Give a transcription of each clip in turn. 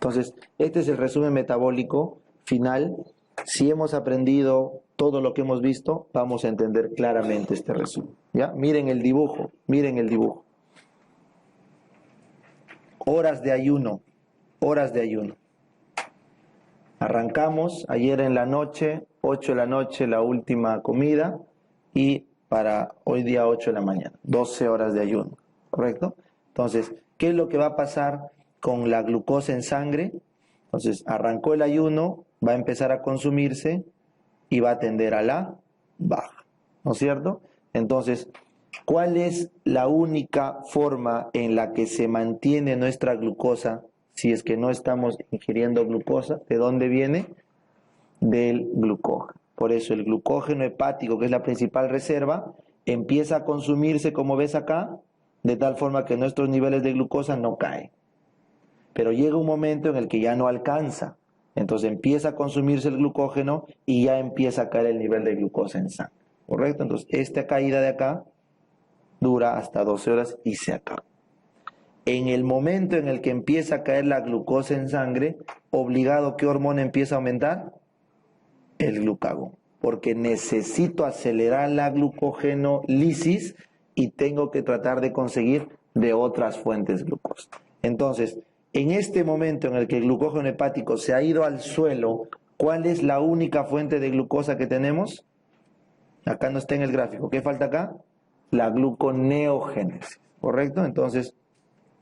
Entonces, este es el resumen metabólico final. Si hemos aprendido todo lo que hemos visto, vamos a entender claramente este resumen. ¿Ya? Miren el dibujo, miren el dibujo. Horas de ayuno, horas de ayuno. Arrancamos ayer en la noche, 8 de la noche, la última comida, y para hoy día 8 de la mañana, 12 horas de ayuno, ¿correcto? Entonces, ¿qué es lo que va a pasar con la glucosa en sangre? Entonces, arrancó el ayuno, va a empezar a consumirse y va a tender a la baja, ¿no es cierto? Entonces, ¿cuál es la única forma en la que se mantiene nuestra glucosa si es que no estamos ingiriendo glucosa? ¿De dónde viene? Del glucógeno. Por eso el glucógeno hepático, que es la principal reserva, empieza a consumirse, como ves acá, de tal forma que nuestros niveles de glucosa no caen. Pero llega un momento en el que ya no alcanza. Entonces empieza a consumirse el glucógeno y ya empieza a caer el nivel de glucosa en sangre. ¿Correcto? Entonces esta caída de acá dura hasta 12 horas y se acaba. En el momento en el que empieza a caer la glucosa en sangre, obligado, ¿qué hormona empieza a aumentar? El glucagón. Porque necesito acelerar la glucogenólisis y tengo que tratar de conseguir de otras fuentes de glucosa. Entonces, en este momento en el que el glucógeno hepático se ha ido al suelo, ¿cuál es la única fuente de glucosa que tenemos? Acá no está en el gráfico. ¿Qué falta acá? La gluconeogénesis, ¿correcto? Entonces,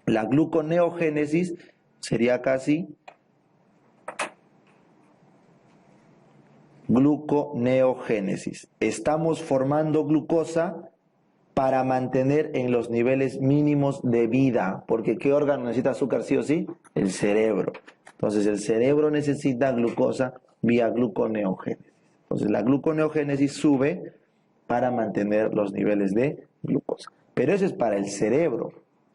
la gluconeogénesis sería casi gluconeogénesis. Estamos formando glucosa para mantener en los niveles mínimos de vida, porque ¿qué órgano necesita azúcar sí o sí? El cerebro. Entonces el cerebro necesita glucosa vía gluconeogénesis. Entonces la gluconeogénesis sube para mantener los niveles de glucosa. Pero eso es para el cerebro.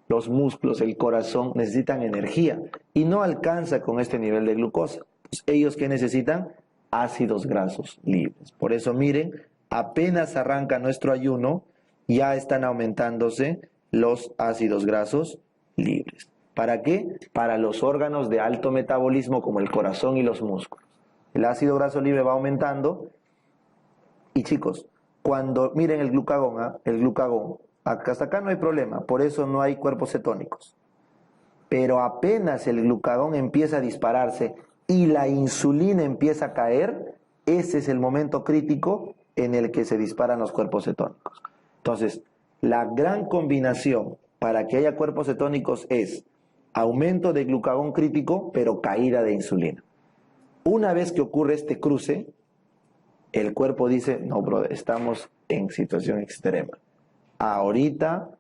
Los músculos, el corazón necesitan energía y no alcanza con este nivel de glucosa. Pues, ¿ellos qué necesitan? Ácidos grasos libres. Por eso miren, apenas arranca nuestro ayuno, ya están aumentándose los ácidos grasos libres. ¿Para qué? Para los órganos de alto metabolismo como el corazón y los músculos. El ácido graso libre va aumentando y chicos, cuando miren el glucagón, el glucagón, hasta acá no hay problema, por eso no hay cuerpos cetónicos. Pero apenas el glucagón empieza a dispararse y la insulina empieza a caer, ese es el momento crítico en el que se disparan los cuerpos cetónicos. Entonces, la gran combinación para que haya cuerpos cetónicos es aumento de glucagón crítico, pero caída de insulina. Una vez que ocurre este cruce, el cuerpo dice, no, brother, estamos en situación extrema. Ahorita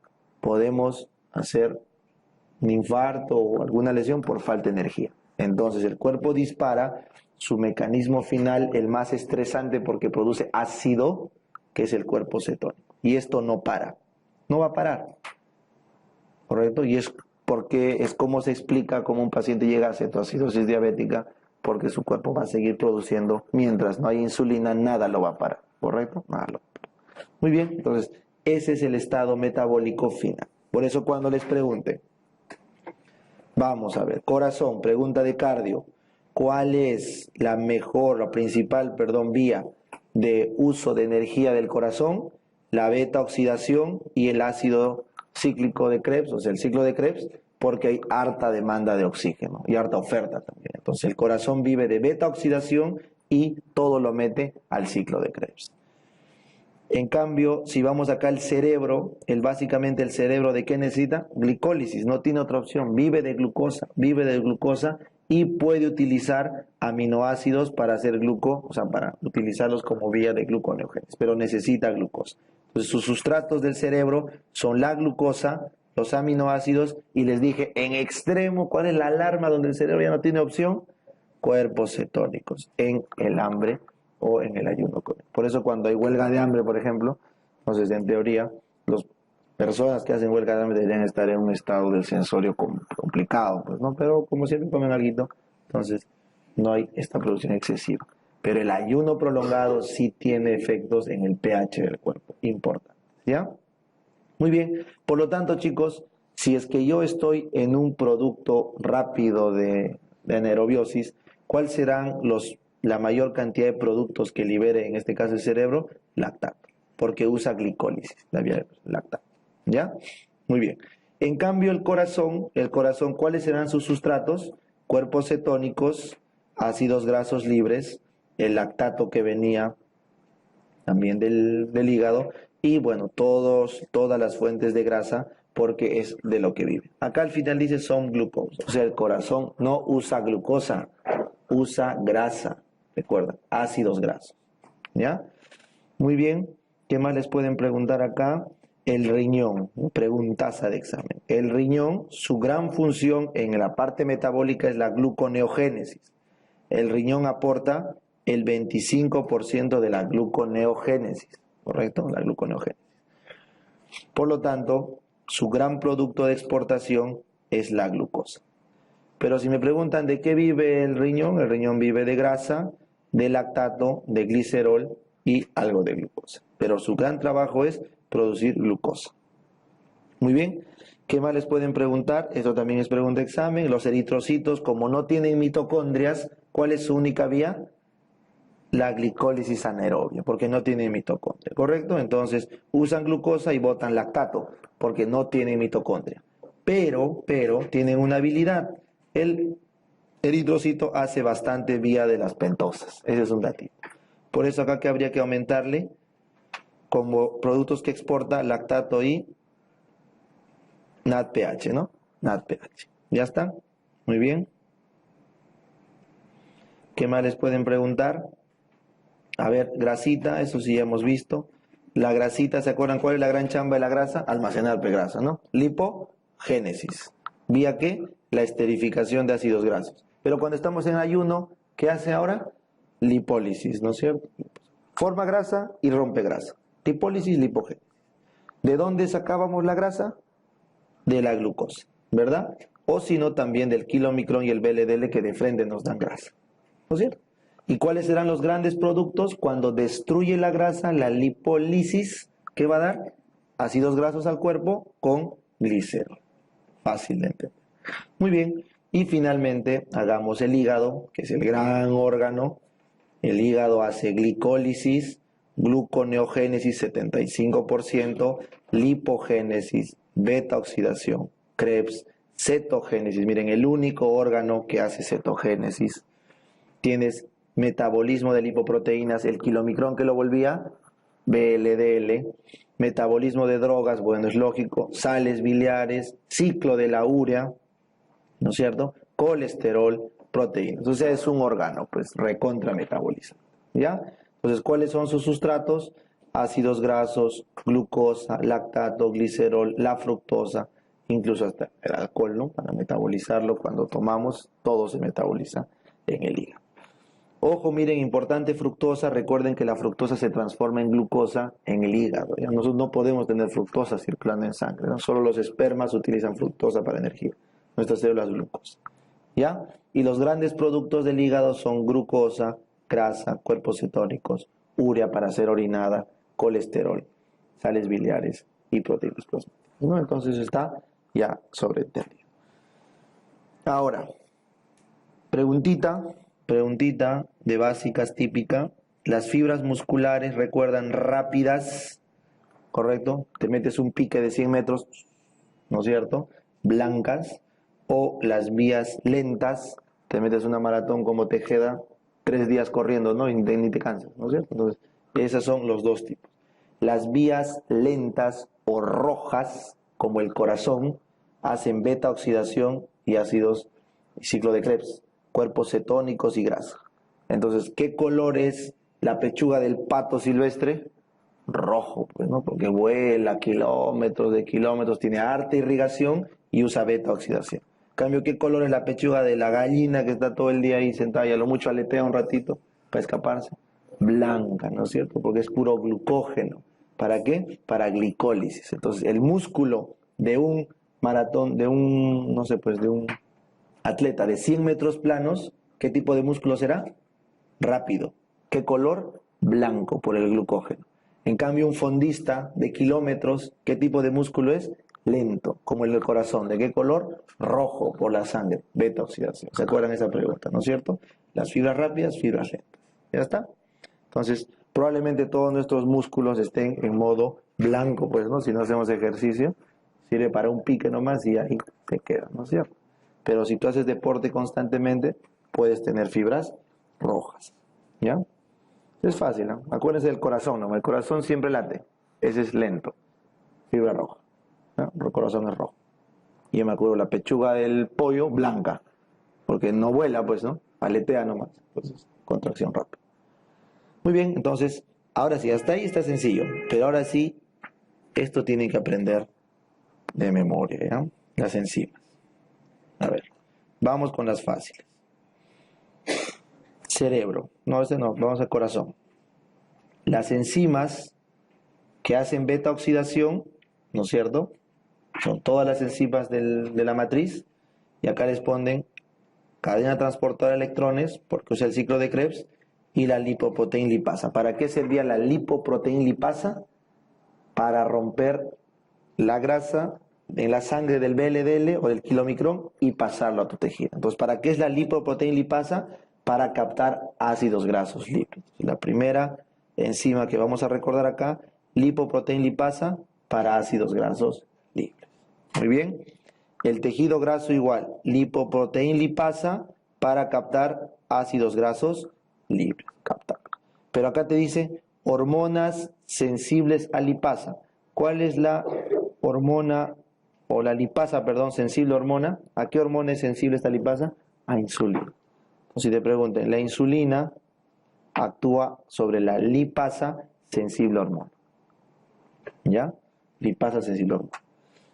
podemos hacer un infarto o alguna lesión por falta de energía. Entonces el cuerpo dispara su mecanismo final, el más estresante porque produce ácido, que es el cuerpo cetónico. Y esto no para, no va a parar, ¿correcto? Y es porque es como se explica cómo un paciente llega a cetoacidosis diabética, porque su cuerpo va a seguir produciendo, mientras no hay insulina, nada lo va a parar, ¿correcto? Nada lo va a parar. Muy bien, entonces ese es el estado metabólico final. Por eso cuando les pregunten, vamos a ver, corazón, pregunta de cardio, ¿cuál es la mejor, la principal, vía de uso de energía del corazón? La beta oxidación y el ácido cíclico de Krebs, o sea, el ciclo de Krebs, porque hay harta demanda de oxígeno y harta oferta también. Entonces el corazón vive de beta oxidación y todo lo mete al ciclo de Krebs. En cambio, si vamos acá al cerebro, básicamente el cerebro ¿de qué necesita? Glicólisis, no tiene otra opción, vive de glucosa y puede utilizar aminoácidos para hacer para utilizarlos como vía de gluconeogénesis, pero necesita glucosa. Entonces sus sustratos del cerebro son la glucosa, los aminoácidos, y les dije, en extremo, ¿cuál es la alarma donde el cerebro ya no tiene opción? Cuerpos cetónicos, en el hambre o en el ayuno. Por eso cuando hay huelga de hambre, por ejemplo, entonces en teoría, las personas que hacen huelga de hambre deberían estar en un estado del sensorio complicado, pues, ¿no? Pero como siempre comen algo, entonces no hay esta producción excesiva. Pero el ayuno prolongado sí tiene efectos en el pH del cuerpo, importante, ¿ya? Muy bien, por lo tanto, chicos, si es que yo estoy en un producto rápido de de anaerobiosis, ¿cuál serán la mayor cantidad de productos que libere, en este caso el cerebro? Lactato, porque usa glicólisis, la vía de lactato. ¿Ya? Muy bien. En cambio, el corazón, ¿cuáles serán sus sustratos? Cuerpos cetónicos, ácidos grasos libres, el lactato que venía también del hígado, y bueno, todas las fuentes de grasa, porque es de lo que vive. Acá al final dice son glucosa, o sea, el corazón no usa glucosa, usa grasa, recuerda, ácidos grasos. ¿Ya? Muy bien, ¿qué más les pueden preguntar acá? El riñón, preguntaza de examen. El riñón, su gran función en la parte metabólica es la gluconeogénesis. El riñón aporta el 25% de la gluconeogénesis, ¿correcto? La gluconeogénesis. Por lo tanto, su gran producto de exportación es la glucosa. Pero si me preguntan de qué vive el riñón vive de grasa, de lactato, de glicerol y algo de glucosa. Pero su gran trabajo es producir glucosa. Muy bien, ¿qué más les pueden preguntar? Esto también es pregunta de examen. Los eritrocitos, como no tienen mitocondrias, ¿cuál es su única vía? La glicólisis anaerobia, porque no tienen mitocondria, ¿correcto? Entonces usan glucosa y botan lactato, porque no tienen mitocondria. Pero tienen una habilidad. El eritrocito hace bastante vía de las pentosas. Ese es un datito. Por eso acá que habría que aumentarle como productos que exporta lactato y NADPH, ¿no? NADPH. ¿Ya está? Muy bien. ¿Qué más les pueden preguntar? A ver, grasita, eso sí ya hemos visto. La grasita, ¿se acuerdan cuál es la gran chamba de la grasa? Almacenar grasa, ¿no? Lipogénesis. ¿Vía qué? La esterificación de ácidos grasos. Pero cuando estamos en ayuno, ¿qué hace ahora? Lipólisis, ¿no es cierto? Forma grasa y rompe grasa. Lipólisis, lipogénesis. ¿De dónde sacábamos la grasa? De la glucosa, ¿verdad? O si no, también del kilomicrón y el VLDL que de frente nos dan grasa, ¿no es cierto? ¿Y cuáles serán los grandes productos? Cuando destruye la grasa, la lipólisis, ¿qué va a dar? Ácidos grasos al cuerpo con glicerol. Fácil de entender. Muy bien. Y finalmente, hagamos el hígado, que es el gran órgano. El hígado hace glicólisis, gluconeogénesis 75%, lipogénesis, beta-oxidación, Krebs, cetogénesis. Miren, el único órgano que hace cetogénesis. Tienes metabolismo de lipoproteínas, el kilomicrón que lo volvía, VLDL, metabolismo de drogas, bueno, es lógico, sales biliares, ciclo de la urea, ¿no es cierto? Colesterol, proteínas. O sea, es un órgano, pues, recontra metaboliza. ¿Ya? Entonces, ¿cuáles son sus sustratos? Ácidos grasos, glucosa, lactato, glicerol, la fructosa, incluso hasta el alcohol, ¿no? Para metabolizarlo, cuando tomamos, todo se metaboliza en el hígado. Ojo, miren, importante fructosa, recuerden que la fructosa se transforma en glucosa en el hígado. ¿Ya? Nosotros no podemos tener fructosa circulando en sangre, ¿no? Solo los espermas utilizan fructosa para energía, nuestras células glucosa. ¿Ya? Y los grandes productos del hígado son glucosa, grasa, cuerpos cetónicos, urea para ser orinada, colesterol, sales biliares y proteínas plasmáticas, ¿no? Entonces está ya sobreentendido. Ahora, preguntita de básicas típica. Las fibras musculares, recuerdan, rápidas, ¿correcto? Te metes un pique de 100 metros, ¿no es cierto? Blancas. O las vías lentas, te metes una maratón como Tejeda, 3 días corriendo, ¿no? Y ni te cansas, ¿no es cierto? Entonces, esos son los dos tipos. Las vías lentas o rojas, como el corazón, hacen beta-oxidación y ácidos, ciclo de Krebs, cuerpos cetónicos y grasa. Entonces, ¿qué color es la pechuga del pato silvestre? Rojo, pues, ¿no? Porque vuela kilómetros de kilómetros, tiene harta irrigación y usa beta-oxidación. En cambio, ¿qué color es la pechuga de la gallina que está todo el día ahí sentada y a lo mucho aletea un ratito para escaparse? Blanca, ¿no es cierto? Porque es puro glucógeno. ¿Para qué? Para glicólisis. Entonces, el músculo de un maratón, de un atleta de 100 metros planos, ¿qué tipo de músculo será? Rápido. ¿Qué color? Blanco, por el glucógeno. En cambio, un fondista de kilómetros, ¿qué tipo de músculo es? lento, como el del corazón. ¿De qué color? Rojo, por la sangre, beta oxidación. ¿Se acuerdan esa pregunta, no es cierto? Las fibras rápidas, fibras lentas. ¿Ya está? Entonces, probablemente todos nuestros músculos estén en modo blanco, pues, ¿no? Si no hacemos ejercicio, sirve para un pique nomás y ahí te queda, ¿no es cierto? Pero si tú haces deporte constantemente, puedes tener fibras rojas, ¿ya? Es fácil, ¿no? Acuérdense del corazón, ¿no? El corazón siempre late, ese es lento, fibra roja, ¿no? El corazón es rojo. Y yo me acuerdo la pechuga del pollo blanca, porque no vuela, pues, ¿no? Aletea nomás, entonces, contracción rápida. Muy bien, entonces, ahora sí, hasta ahí está sencillo, pero ahora sí, esto tienen que aprender de memoria, ¿ya? Las enzimas. A ver, vamos con las fáciles. Cerebro, no, ese no, vamos al corazón. Las enzimas que hacen beta oxidación, ¿no es cierto? Son todas las enzimas de la matriz, y acá les ponen cadena transportadora de electrones, porque usa el ciclo de Krebs, y la lipoproteína lipasa. ¿Para qué servía la lipoproteína lipasa? Para romper la grasa en la sangre del VLDL o del kilomicrón y pasarlo a tu tejido. Entonces, ¿para qué es la lipoproteína lipasa? Para captar ácidos grasos lípidos. La primera enzima que vamos a recordar acá, lipoproteína lipasa para ácidos grasos lípidos. Muy bien. El tejido graso igual, lipoproteína lipasa para captar ácidos grasos lípidos. Captar. Pero acá te dice hormonas sensibles a lipasa. ¿Cuál es la hormona, o la lipasa, perdón, sensible hormona? ¿A qué hormona es sensible esta lipasa? A insulina. Entonces, si te preguntan, la insulina actúa sobre la lipasa sensible hormona. ¿Ya? Lipasa sensible hormona.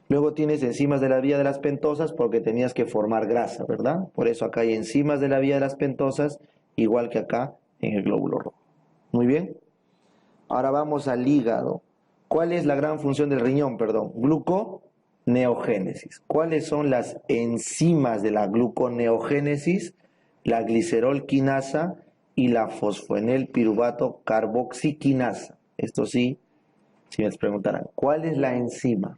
Luego tienes enzimas de la vía de las pentosas porque tenías que formar grasa, ¿verdad? Por eso acá hay enzimas de la vía de las pentosas, igual que acá en el glóbulo rojo. Muy bien. Ahora vamos al hígado. ¿Cuál es la gran función del riñón? Perdón, gluconeogénesis. ¿Cuáles son las enzimas de la gluconeogénesis? La glicerol quinasa y la fosfoenil piruvato carboxiquinasa. Esto sí, si me preguntaran, ¿cuál es la enzima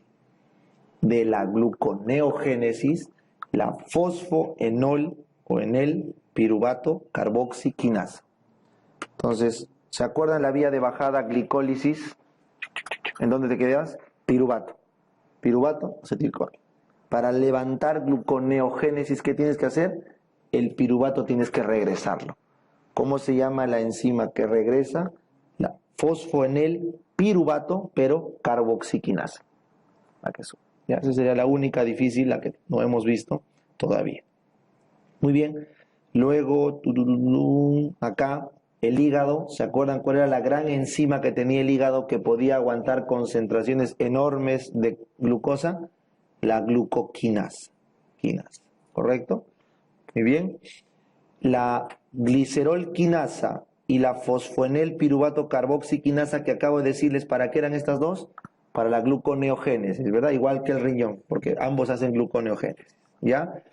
de la gluconeogénesis? La fosfoenol o enel piruvato carboxiquinasa. Entonces, ¿se acuerdan la vía de bajada glicólisis? ¿En dónde te quedas? Piruvato. Piruvato, acetilcolina. Para levantar gluconeogénesis, ¿qué tienes que hacer? El piruvato tienes que regresarlo. ¿Cómo se llama la enzima que regresa? La fosfoenil piruvato, pero carboxiquinasa. Ya, esa sería la única difícil, la que no hemos visto todavía. Muy bien. Luego, acá, el hígado. ¿Se acuerdan cuál era la gran enzima que tenía el hígado que podía aguantar concentraciones enormes de glucosa? La glucoquinasa. ¿Correcto? Muy bien. La glicerol quinasa y la fosfoenil piruvato carboxiquinasa que acabo de decirles, ¿para qué eran estas dos? Para la gluconeogénesis, ¿verdad? Igual que el riñón, porque ambos hacen gluconeogénesis, ¿ya?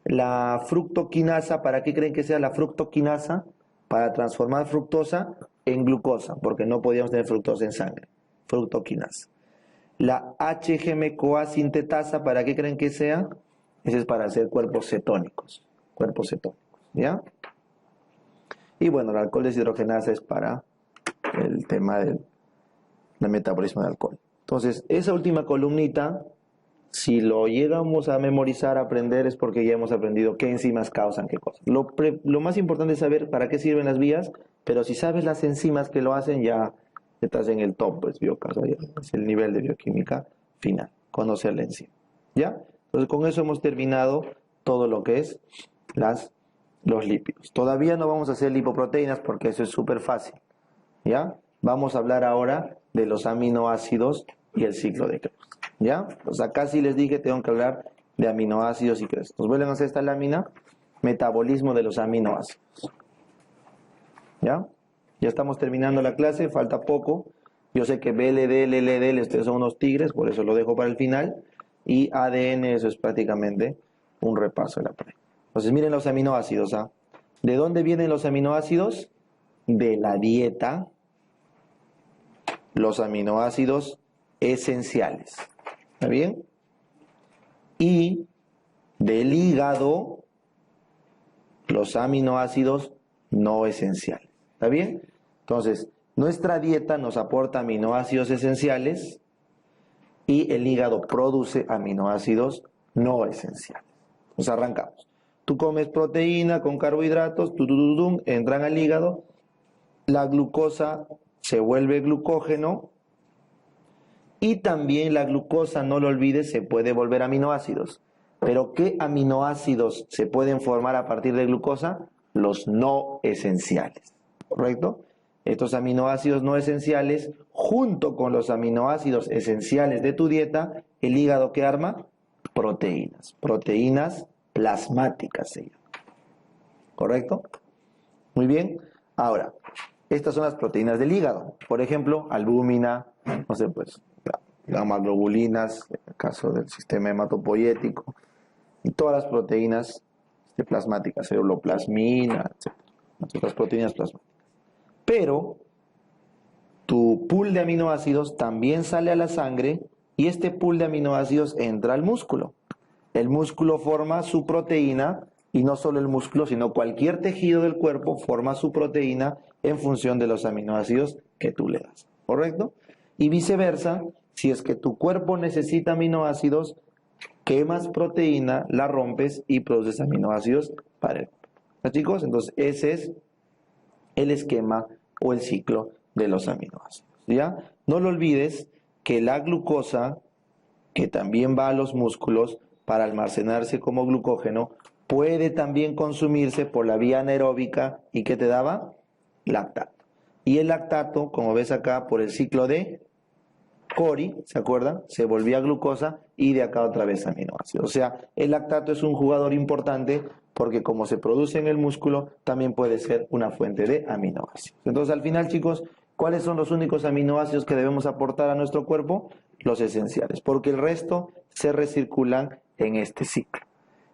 La fructoquinasa, ¿para qué creen que sea la fructoquinasa? Para transformar fructosa en glucosa, porque no podíamos tener fructosa en sangre. Fructoquinasa. La HGM-CoA sintetasa, ¿para qué creen que sea? Ese es para hacer cuerpos cetónicos. Cuerpos cetónicos, ¿ya? Y bueno, la alcohol deshidrogenasa es para el tema del metabolismo del alcohol. Entonces, esa última columnita, si lo llegamos a memorizar, a aprender, es porque ya hemos aprendido qué enzimas causan qué cosas. Lo más importante es saber para qué sirven las vías, pero si sabes las enzimas que lo hacen, ya estás en el top, pues, es el nivel de bioquímica final, conocer la enzima. ¿Ya? Entonces, con eso hemos terminado todo lo que es los lípidos. Todavía no vamos a hacer lipoproteínas porque eso es súper fácil. ¿Ya? Vamos a hablar ahora de los aminoácidos y el ciclo de Krebs. ¿Ya? Pues acá sí les dije, tengo que hablar de aminoácidos y Krebs. Nos vuelven a hacer esta lámina, metabolismo de los aminoácidos. ¿Ya? Ya estamos terminando la clase, falta poco. Yo sé que BLDL, LDL, ustedes son unos tigres, por eso lo dejo para el final. Y ADN, eso es prácticamente un repaso de la prueba. Entonces miren los aminoácidos. ¿Ah? ¿De dónde vienen los aminoácidos? De la dieta. Los aminoácidos esenciales. ¿Está bien? y del hígado los aminoácidos no esenciales. ¿Está bien? Entonces, nuestra dieta nos aporta aminoácidos esenciales y el hígado produce aminoácidos no esenciales. Nos arrancamos. Tú comes proteína con carbohidratos, entran al hígado, la glucosa se vuelve glucógeno y también la glucosa, no lo olvides, se puede volver aminoácidos. Pero ¿qué aminoácidos se pueden formar a partir de glucosa? Los no esenciales, ¿correcto? Estos aminoácidos no esenciales, junto con los aminoácidos esenciales de tu dieta, el hígado ¿qué arma? Proteínas. Proteínas plasmáticas se llaman. ¿Correcto? Muy bien. Ahora, estas son las proteínas del hígado. Por ejemplo, albúmina, no sé, pues, gamma-globulinas, en el caso del sistema hematopoyético, y todas las proteínas plasmáticas, ceruloplasmina, etc. Las proteínas plasmáticas. Pero tu pool de aminoácidos también sale a la sangre y este pool de aminoácidos entra al músculo. El músculo forma su proteína y no solo el músculo, sino cualquier tejido del cuerpo forma su proteína en función de los aminoácidos que tú le das. ¿Correcto? Y viceversa, si es que tu cuerpo necesita aminoácidos, quemas proteína, la rompes y produces aminoácidos para el cuerpo. ¿No, chicos? Entonces ese es el esquema o el ciclo de los aminoácidos. ¿Ya? No lo olvides que la glucosa, que también va a los músculos para almacenarse como glucógeno, puede también consumirse por la vía anaeróbica y ¿qué te daba? Lactato. Y el lactato, como ves acá, por el ciclo de Cori, ¿se acuerdan? Se volvía glucosa y de acá otra vez aminoácidos. O sea, el lactato es un jugador importante porque como se produce en el músculo, también puede ser una fuente de aminoácidos. Entonces, al final, chicos, ¿cuáles son los únicos aminoácidos que debemos aportar a nuestro cuerpo? Los esenciales, porque el resto se recirculan en este ciclo.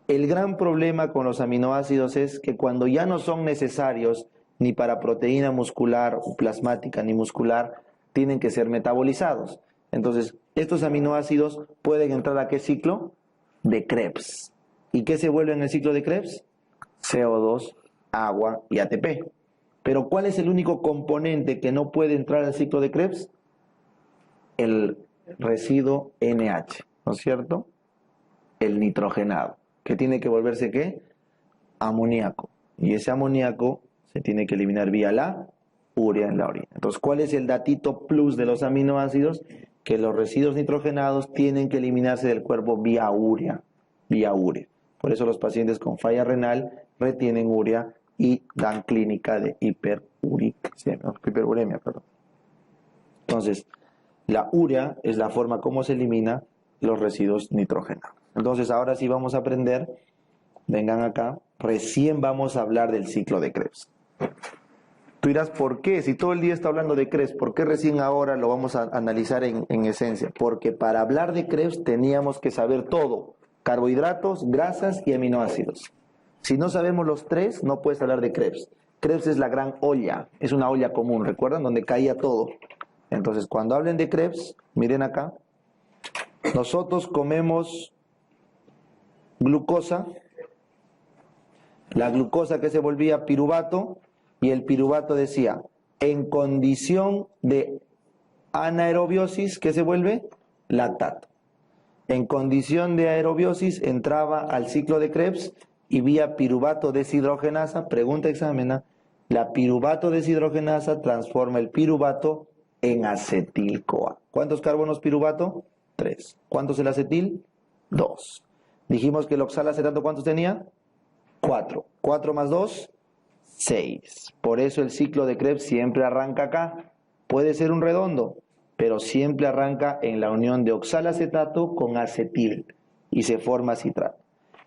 El gran problema con los aminoácidos es que cuando ya no son necesarios ni para proteína muscular o plasmática ni muscular, tienen que ser metabolizados. Entonces, estos aminoácidos pueden entrar a ¿qué ciclo? De Krebs. ¿Y qué se vuelve en el ciclo de Krebs? CO2, agua y ATP. Pero ¿cuál es el único componente que no puede entrar al ciclo de Krebs? El residuo NH, ¿no es cierto? El nitrogenado, que tiene que volverse ¿qué? Amoníaco. Y ese amoníaco se tiene que eliminar vía la urea en la orina. Entonces, ¿cuál es el datito plus de los aminoácidos? Que los residuos nitrogenados tienen que eliminarse del cuerpo vía urea. Vía urea. Por eso los pacientes con falla renal retienen urea y dan clínica de hiperuremia. Perdón. Entonces, la urea es la forma como se elimina los residuos nitrogenados. Entonces, ahora sí vamos a aprender, vengan acá, recién vamos a hablar del ciclo de Krebs. Tú dirás, ¿por qué? Si todo el día está hablando de Krebs, ¿por qué recién ahora lo vamos a analizar en esencia? Porque para hablar de Krebs teníamos que saber todo, carbohidratos, grasas y aminoácidos. Si no sabemos los tres, no puedes hablar de Krebs. Krebs es la gran olla, es una olla común, ¿recuerdan? Donde caía todo. Entonces, cuando hablen de Krebs, miren acá, nosotros comemos glucosa, la glucosa que se volvía piruvato, y el piruvato decía, en condición de anaerobiosis, ¿qué se vuelve? Lactato. En condición de aerobiosis entraba al ciclo de Krebs y vía piruvato deshidrogenasa, pregunta exámena, la piruvato deshidrogenasa transforma el piruvato en acetil-CoA. ¿Cuántos carbonos piruvato? 3. ¿Cuántos el acetil? 2. Dijimos que el oxalacetato, ¿cuántos tenía? 4. 4 más 2, 6. Por eso el ciclo de Krebs siempre arranca acá. Puede ser un redondo, pero siempre arranca en la unión de oxalacetato con acetil y se forma citrato.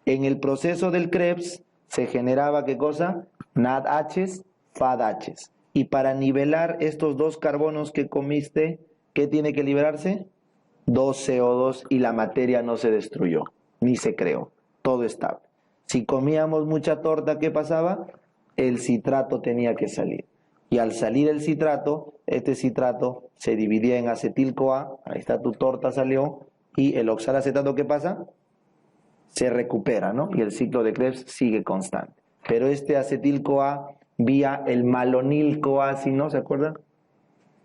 En el proceso del Krebs se generaba, ¿qué cosa? NADHs, FADHs. Y para nivelar estos dos carbonos que comiste, ¿qué tiene que liberarse? 2 CO2 y la materia no se destruyó, ni se creó. Todo estable. Si comíamos mucha torta, ¿qué pasaba? El citrato tenía que salir. Y al salir el citrato, este citrato se dividía en acetil-CoA, ahí está tu torta, salió, y el oxalacetato, ¿qué pasa? se recupera, ¿no? Y el ciclo de Krebs sigue constante. Pero este acetil-CoA vía el malonil-CoA, ¿sí, no? ¿Se acuerdan?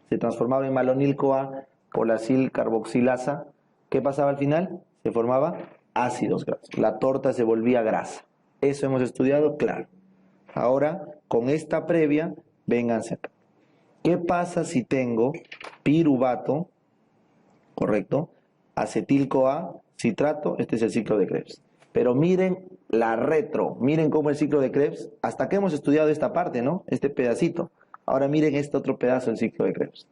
Se transformaba en malonil-CoA por la sil-carboxilasa. ¿Qué pasaba al final? Se formaba ácidos grasos. La torta se volvía grasa. ¿Eso hemos estudiado? Claro. Ahora, con esta previa, vénganse acá. ¿Qué pasa si tengo piruvato, correcto, acetil-CoA, citrato? Este es el ciclo de Krebs. Pero miren la retro, miren cómo el ciclo de Krebs, hasta que hemos estudiado esta parte, ¿no? Este pedacito. Ahora miren este otro pedazo del ciclo de Krebs.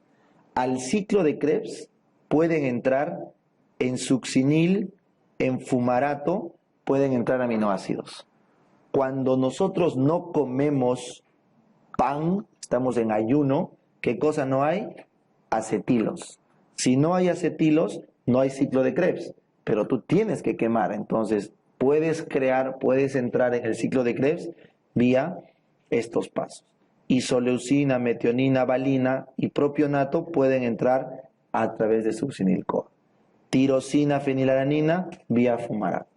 Al ciclo de Krebs pueden entrar en succinil, en fumarato, pueden entrar aminoácidos. Cuando nosotros no comemos pan, estamos en ayuno, ¿qué cosa no hay? Acetilos. Si no hay acetilos, no hay ciclo de Krebs, pero tú tienes que quemar, entonces puedes entrar en el ciclo de Krebs vía estos pasos. Isoleucina, metionina, valina y propionato pueden entrar a través de succinil-CoA. Tirosina, fenilalanina, vía fumarato.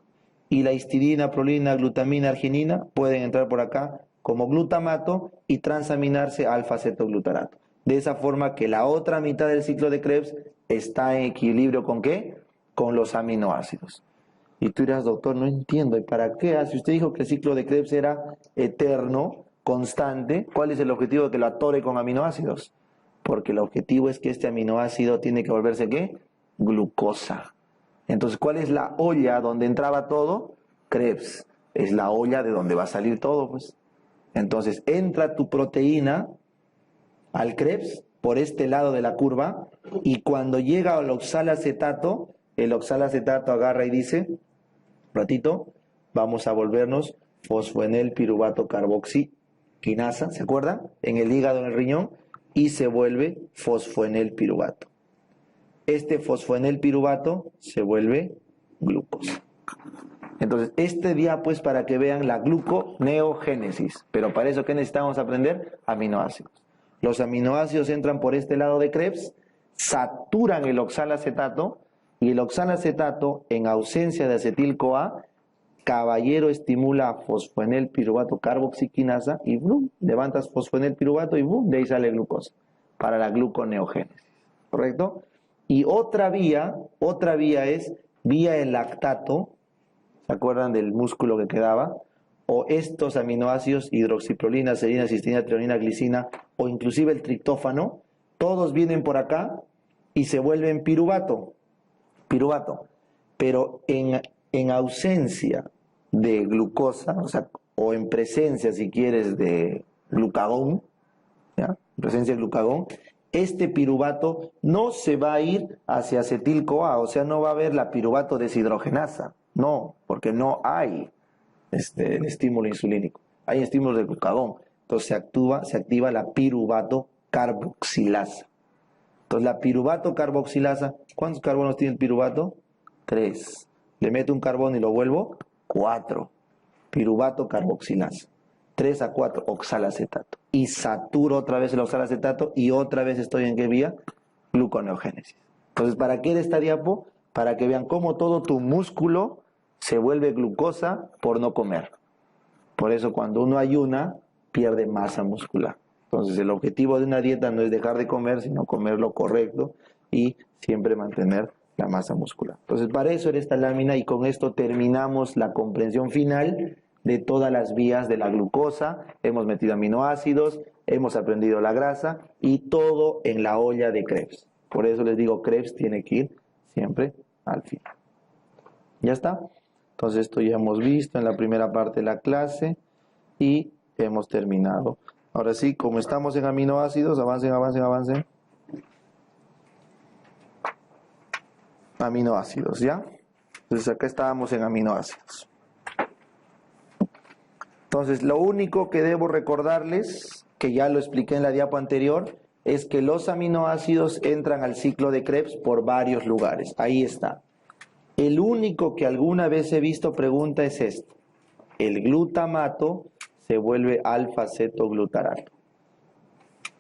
Y la histidina, prolina, glutamina, arginina pueden entrar por acá como glutamato y transaminarse alfa-cetoglutarato. De esa forma que la otra mitad del ciclo de Krebs está en equilibrio ¿con qué? Con los aminoácidos. Y tú dirás, doctor, no entiendo, ¿y para qué? Si usted dijo que el ciclo de Krebs era eterno, constante, ¿cuál es el objetivo de que lo atore con aminoácidos? Porque el objetivo es que este aminoácido tiene que volverse ¿qué? Glucosa. Entonces, ¿cuál es la olla donde entraba todo? Krebs. Es la olla de donde va a salir todo, pues. Entonces, entra tu proteína al Krebs por este lado de la curva y cuando llega al oxalacetato, el oxalacetato agarra y dice, ratito, vamos a volvernos fosfoenel piruvato carboxiquinasa, ¿se acuerdan? En el hígado, en el riñón, y se vuelve fosfoenel piruvato. Este fosfoenel piruvato se vuelve glucosa. Entonces, este día, pues, para que vean la gluconeogénesis. Pero para eso, ¿qué necesitamos aprender? Aminoácidos. Los aminoácidos entran por este lado de Krebs, saturan el oxalacetato, y el oxalacetato, en ausencia de acetil-CoA, caballero estimula fosfoenel piruvato carboxiquinasa, y ¡brum! Levantas fosfoenel piruvato y ¡brum! De ahí sale glucosa, para la gluconeogénesis. ¿Correcto? Y otra vía es vía el lactato. ¿Se acuerdan del músculo que quedaba? O estos aminoácidos, hidroxiprolina, serina, cisteína, treonina, glicina, o inclusive el triptófano, todos vienen por acá y se vuelven piruvato. Pero en ausencia de glucosa, o en presencia, si quieres, de glucagón, ¿ya? En presencia de glucagón, este piruvato no se va a ir hacia acetil-CoA, o sea, no va a haber la piruvato deshidrogenasa. No, porque no hay el estímulo insulínico. Hay estímulos de glucagón. Entonces se activa la piruvato carboxilasa. Entonces la piruvato carboxilasa, ¿cuántos carbonos tiene el piruvato? 3. Le meto un carbón y lo vuelvo 4. Piruvato carboxilasa. 3 a 4, oxalacetato. Y saturo otra vez el oxalacetato y otra vez estoy en qué vía? Gluconeogénesis. Entonces, ¿para qué era esta diapo? Para que vean cómo todo tu músculo se vuelve glucosa por no comer. Por eso cuando uno ayuna, pierde masa muscular. Entonces el objetivo de una dieta no es dejar de comer, sino comer lo correcto y siempre mantener la masa muscular. Entonces para eso era esta lámina y con esto terminamos la comprensión final de todas las vías de la glucosa. Hemos metido aminoácidos, hemos aprendido la grasa y todo en la olla de Krebs. Por eso les digo, Krebs tiene que ir siempre al final. ¿Ya está? Entonces esto ya hemos visto en la primera parte de la clase y hemos terminado. Ahora sí, como estamos en aminoácidos, avancen. Aminoácidos, ¿ya? Entonces acá estábamos en aminoácidos. Entonces lo único que debo recordarles, que ya lo expliqué en la diapo anterior, es que los aminoácidos entran al ciclo de Krebs por varios lugares. Ahí está. El único que alguna vez he visto pregunta es esto. El glutamato se vuelve alfa-cetoglutarato.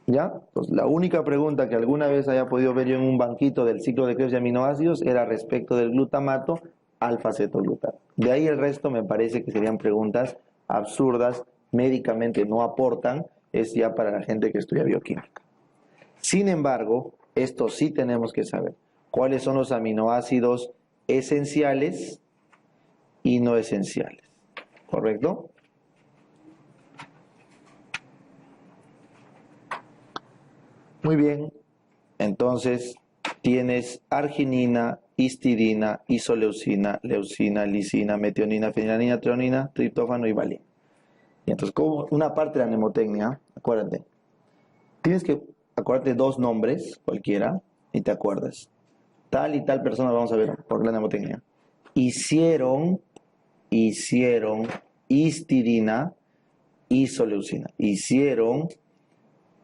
¿Ya? Pues la única pregunta que alguna vez haya podido ver yo en un banquito del ciclo de Krebs de aminoácidos era respecto del glutamato, alfa-cetoglutarato. De ahí el resto me parece que serían preguntas absurdas, médicamente no aportan, es ya para la gente que estudia bioquímica. Sin embargo, esto sí tenemos que saber, cuáles son los aminoácidos esenciales y no esenciales, ¿correcto? Muy bien, entonces tienes arginina, histidina, isoleucina, leucina, lisina, metionina, fenilalanina, treonina, triptófano y valina. Y entonces, como una parte de la mnemotecnia, acuérdate, tienes que acordarte dos nombres, cualquiera, y te acuerdas. Tal y tal persona, vamos a ver por la mnemotecnia. Hicieron histidina, isoleucina. Hicieron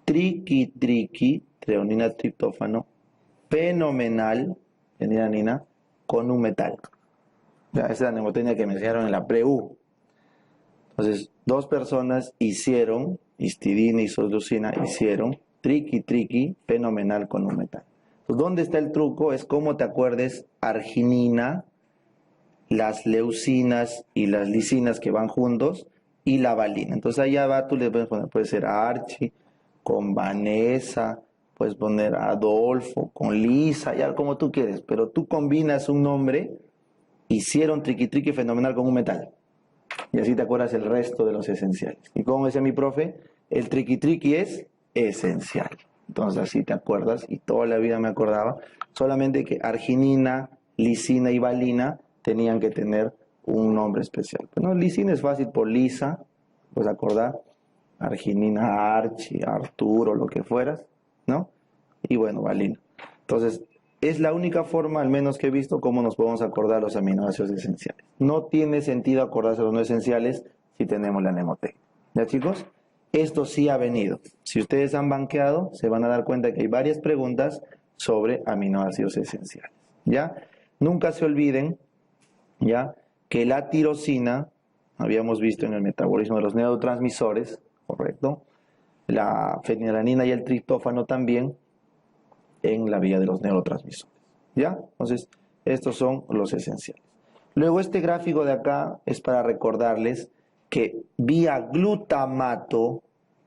triqui, treonina, triptófano, fenomenal, fenilalanina, con un metal. Ya, esa es la mnemotecnia que me enseñaron en la pre-U. Entonces, dos personas hicieron, histidina y isoleucina, hicieron triqui, fenomenal con un metal. Entonces, ¿dónde está el truco? Es cómo te acuerdes arginina, las leucinas y las lisinas que van juntos, y la valina. Entonces, allá va, tú le puedes poner, puede ser Archie, con Vanessa, puedes poner Adolfo, con Lisa, ya como tú quieres, pero tú combinas un nombre, hicieron triqui fenomenal con un metal. Y así te acuerdas el resto de los esenciales. Y como decía mi profe, el triqui es esencial. Entonces así te acuerdas, y toda la vida me acordaba, solamente que arginina, lisina y valina tenían que tener un nombre especial. Pero no, lisina es fácil por Lisa, pues acordar, arginina, Archie, Arturo, lo que fueras, ¿no? Y bueno, valina. Entonces, es la única forma, al menos que he visto, cómo nos podemos acordar los aminoácidos esenciales. No tiene sentido acordarse los no esenciales si tenemos la mnemotecnia. ¿Ya, chicos? Esto sí ha venido. Si ustedes han banqueado, se van a dar cuenta que hay varias preguntas sobre aminoácidos esenciales. ¿Ya? Nunca se olviden, ¿ya?, que la tirosina, habíamos visto en el metabolismo de los neurotransmisores, ¿correcto? La fenilalanina y el triptófano también, en la vía de los neurotransmisores. ¿Ya? Entonces, estos son los esenciales. Luego, este gráfico de acá es para recordarles que vía glutamato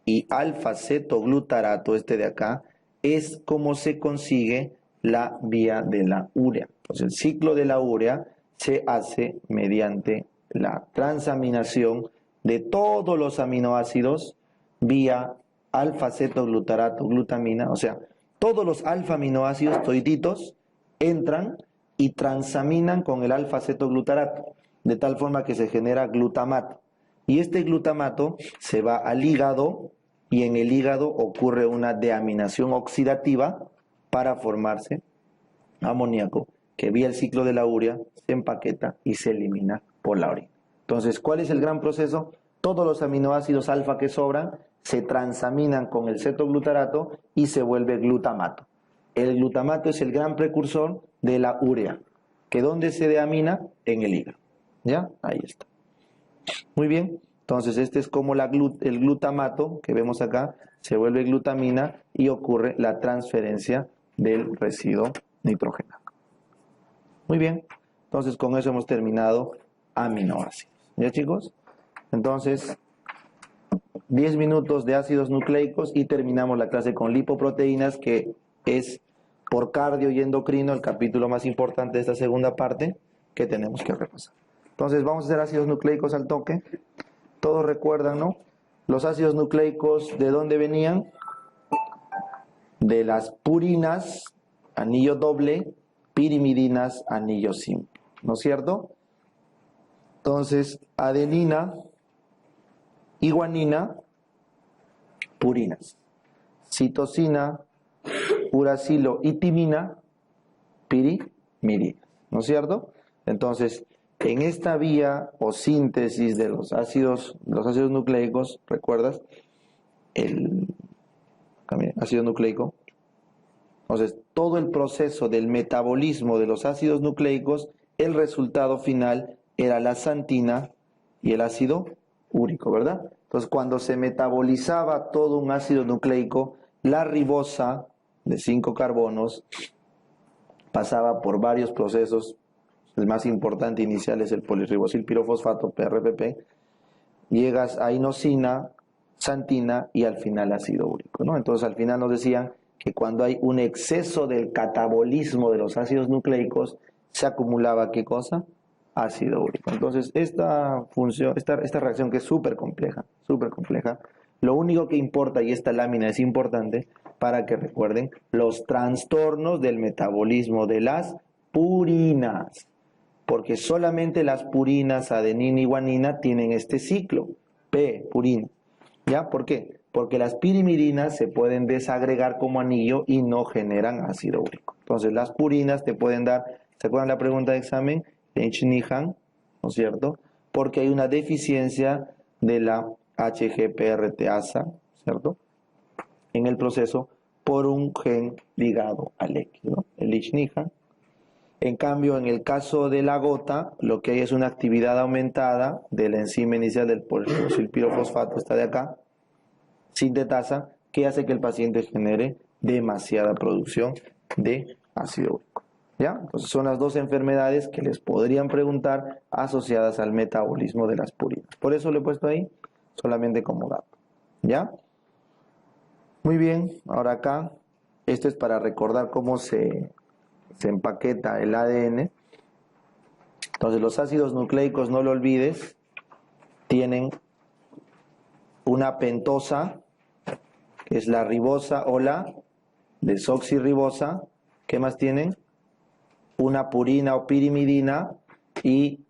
y alfa-cetoglutarato, este de acá, es como se consigue la vía de la urea. Entonces, el ciclo de la urea se hace mediante la transaminación de todos los aminoácidos vía alfa-cetoglutarato, glutamina, o sea, todos los alfa-aminoácidos todititos entran y transaminan con el alfa-cetoglutarato, de tal forma que se genera glutamato. Y este glutamato se va al hígado, y en el hígado ocurre una deaminación oxidativa para formarse amoníaco, que vía el ciclo de la urea se empaqueta y se elimina por la orina. Entonces, ¿cuál es el gran proceso? Todos los aminoácidos alfa que sobran se transaminan con el cetoglutarato y se vuelve glutamato. El glutamato es el gran precursor de la urea, que ¿dónde se deamina? En el hígado. ¿Ya? Ahí está. Muy bien. Entonces, este es como el glutamato que vemos acá, se vuelve glutamina y ocurre la transferencia del residuo nitrogenado. Muy bien. Entonces, con eso hemos terminado aminoácidos. ¿Ya, chicos? Entonces, 10 minutos de ácidos nucleicos y terminamos la clase con lipoproteínas, que es por cardio y endocrino el capítulo más importante de esta segunda parte que tenemos que repasar. Entonces vamos a hacer ácidos nucleicos al toque. Todos recuerdan, ¿no? Los ácidos nucleicos, ¿de dónde venían? De las purinas, anillo doble, pirimidinas, anillo simple, ¿no es cierto? Entonces, adenina y guanina, purinas. Citosina, uracilo y timina, pirimidinas, ¿no es cierto? Entonces, en esta vía o síntesis de los ácidos nucleicos, ¿recuerdas? El ácido nucleico. Entonces, todo el proceso del metabolismo de los ácidos nucleicos, el resultado final era la xantina y el ácido úrico, ¿verdad? Entonces, cuando se metabolizaba todo un ácido nucleico, la ribosa de 5 carbonos pasaba por varios procesos el más importante inicial es el polirribosil pirofosfato, PRPP, llegas a inosina, santina y al final ácido úrico, ¿no? Entonces al final nos decían que cuando hay un exceso del catabolismo de los ácidos nucleicos, se acumulaba, ¿qué cosa? Ácido úrico. Entonces esta función, esta reacción que es súper compleja, lo único que importa, y esta lámina es importante para que recuerden, los trastornos del metabolismo de las purinas, porque solamente las purinas, adenina y guanina, tienen este ciclo, P, purina. ¿Ya? ¿Por qué? Porque las pirimidines se pueden desagregar como anillo y no generan ácido úrico. Entonces las purinas te pueden dar, ¿se acuerdan la pregunta de examen? Nihan, ¿no es cierto? Porque hay una deficiencia de la HGPRTasa, ¿cierto? En el proceso por un gen ligado al X, ¿no? El Nihan. En cambio, en el caso de la gota, lo que hay es una actividad aumentada de la enzima inicial del polirribosil pirofosfato, esta de acá, sintetasa, que hace que el paciente genere demasiada producción de ácido úrico. ¿Ya? Entonces son las dos enfermedades que les podrían preguntar asociadas al metabolismo de las purinas. Por eso lo he puesto ahí, solamente como dato. ¿Ya? Muy bien, ahora acá, esto es para recordar cómo se empaqueta el ADN. Entonces los ácidos nucleicos, no lo olvides, tienen una pentosa, que es la ribosa o la desoxirribosa. ¿Qué más tienen? Una purina o pirimidina y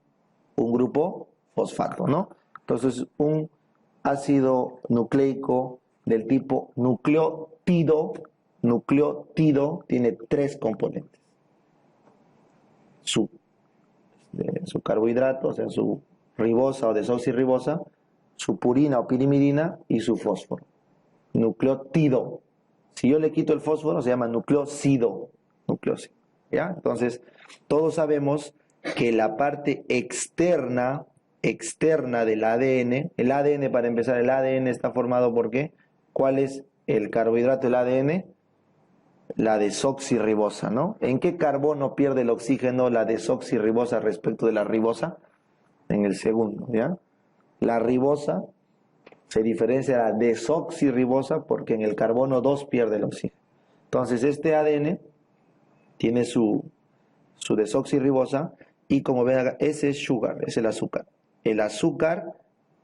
un grupo fosfato, ¿no? Entonces un ácido nucleico del tipo nucleótido tiene tres componentes. Su carbohidrato, o sea, su ribosa o desoxirribosa, su purina o pirimidina y su fósforo. Nucleótido. Si yo le quito el fósforo, se llama nucleócido. ¿Ya? Entonces, todos sabemos que la parte externa del ADN, el ADN, para empezar, el ADN está formado por ¿qué? ¿Cuál es el carbohidrato del ADN? La desoxirribosa, ¿no? ¿En qué carbono pierde el oxígeno la desoxirribosa respecto de la ribosa? En el segundo, ¿ya? La ribosa se diferencia de la desoxirribosa porque en el carbono 2 pierde el oxígeno. Entonces este ADN tiene su desoxirribosa y como ven acá, ese es sugar, es el azúcar. El azúcar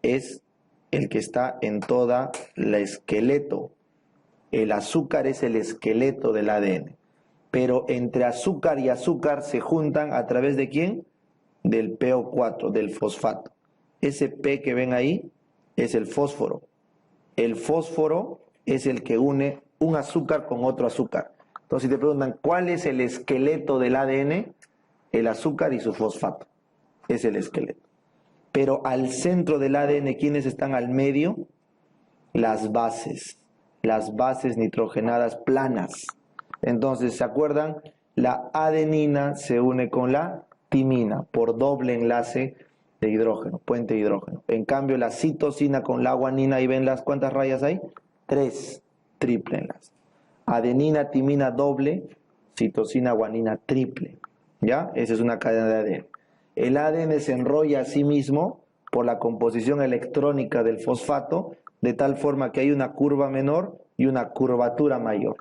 es el que está en toda el esqueleto. El azúcar es el esqueleto del ADN. Pero entre azúcar y azúcar se juntan a través de ¿quién? Del PO4, del fosfato. Ese P que ven ahí es el fósforo. El fósforo es el que une un azúcar con otro azúcar. Entonces, si te preguntan, ¿cuál es el esqueleto del ADN? El azúcar y su fosfato. Es el esqueleto. Pero al centro del ADN, ¿quiénes están al medio? Las bases nitrogenadas planas. Entonces, ¿se acuerdan? La adenina se une con la timina por doble enlace de hidrógeno, puente de hidrógeno. En cambio, la citosina con la guanina, ¿y ven cuántas rayas hay? 3, triple enlace. Adenina, timina doble, citosina, guanina triple. ¿Ya? Esa es una cadena de ADN. El ADN se enrolla a sí mismo por la composición electrónica del fosfato, de tal forma que hay una curva menor y una curvatura mayor.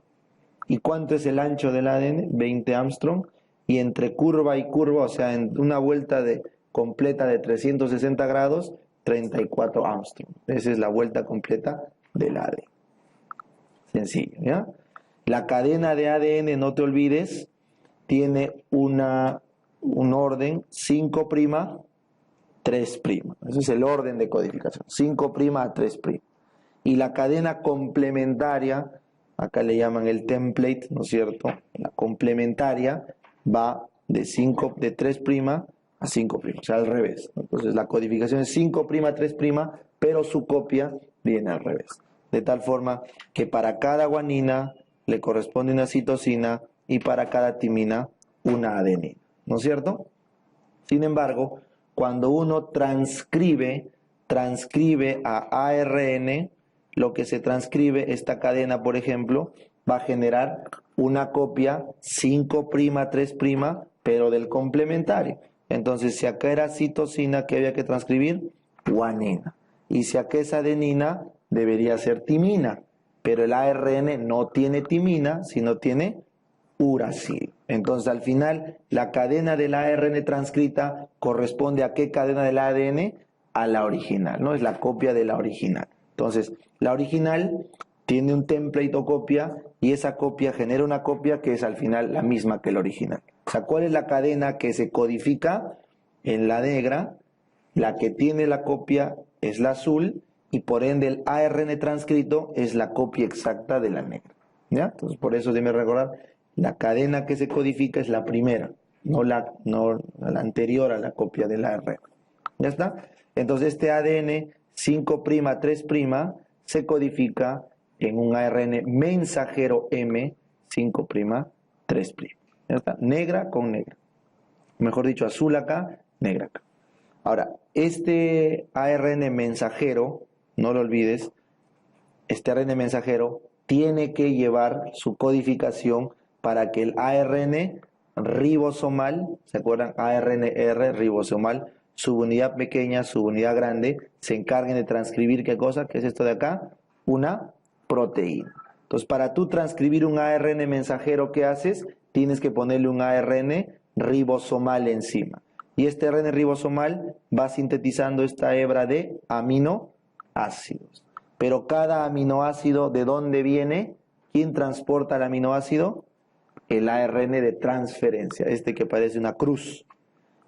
¿Y cuánto es el ancho del ADN? 20 Armstrong. Y entre curva y curva, o sea, en una vuelta completa de 360 grados, 34 Armstrong. Esa es la vuelta completa del ADN. Sencillo, ¿ya? La cadena de ADN, no te olvides, tiene un orden 5', 3'. Ese es el orden de codificación. 5' a 3'. Y la cadena complementaria, acá le llaman el template, ¿no es cierto? La complementaria va de 3' a 5', o sea, al revés. Entonces la codificación es 5', 3', pero su copia viene al revés. De tal forma que para cada guanina le corresponde una citosina y para cada timina una adenina, ¿no es cierto? Sin embargo, cuando uno transcribe a ARN, lo que se transcribe, esta cadena, por ejemplo, va a generar una copia 5', 3', pero del complementario. Entonces, si acá era citosina, ¿qué había que transcribir? Guanina. Y si acá es adenina, debería ser timina. Pero el ARN no tiene timina, sino tiene uracil. Entonces, al final, la cadena del ARN transcrita corresponde a qué cadena del ADN? A la original, ¿no? Es la copia de la original. Entonces, la original tiene un template o copia y esa copia genera una copia que es al final la misma que el original. O sea, ¿cuál es la cadena que se codifica? En la negra, la que tiene la copia es la azul y por ende el ARN transcrito es la copia exacta de la negra. ¿Ya? Entonces, por eso debe recordar, la cadena que se codifica es la primera, no la anterior a la copia del ARN. ¿Ya está? Entonces, este ADN 5', 3' se codifica en un ARN mensajero M 5', 3'. ¿Ya está? Negra con negra. Mejor dicho, azul acá, negra acá. Ahora, este ARN mensajero, no lo olvides, este ARN mensajero tiene que llevar su codificación para que el ARN ribosomal, ¿se acuerdan? ARNR ribosomal, subunidad pequeña, subunidad grande, se encarguen de transcribir, ¿qué cosa? ¿Qué es esto de acá? Una proteína. Entonces, para tú transcribir un ARN mensajero, ¿qué haces? Tienes que ponerle un ARN ribosomal encima. Y este ARN ribosomal va sintetizando esta hebra de aminoácidos. Pero cada aminoácido, ¿de dónde viene? ¿Quién transporta el aminoácido? El ARN de transferencia, este que parece una cruz.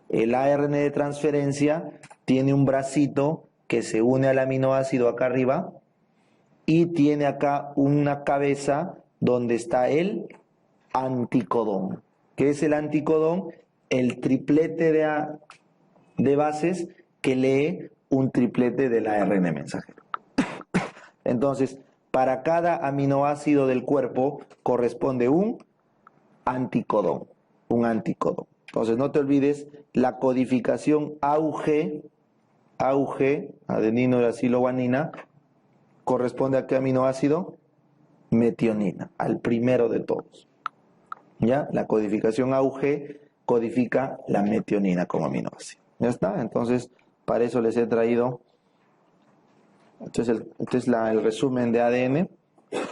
El ARN de transferencia tiene un bracito que se une al aminoácido acá arriba y tiene acá una cabeza donde está el anticodón. ¿Qué es el anticodón? El triplete de bases que lee un triplete del ARN mensajero. Entonces, para cada aminoácido del cuerpo corresponde un anticodón, Entonces, no te olvides, la codificación AUG, adenino, uracilo, guanina, corresponde a qué aminoácido? Metionina, al primero de todos. ¿Ya? La codificación AUG codifica la metionina como aminoácido. ¿Ya está? Entonces, para eso les he traído. Este es el resumen de ADN.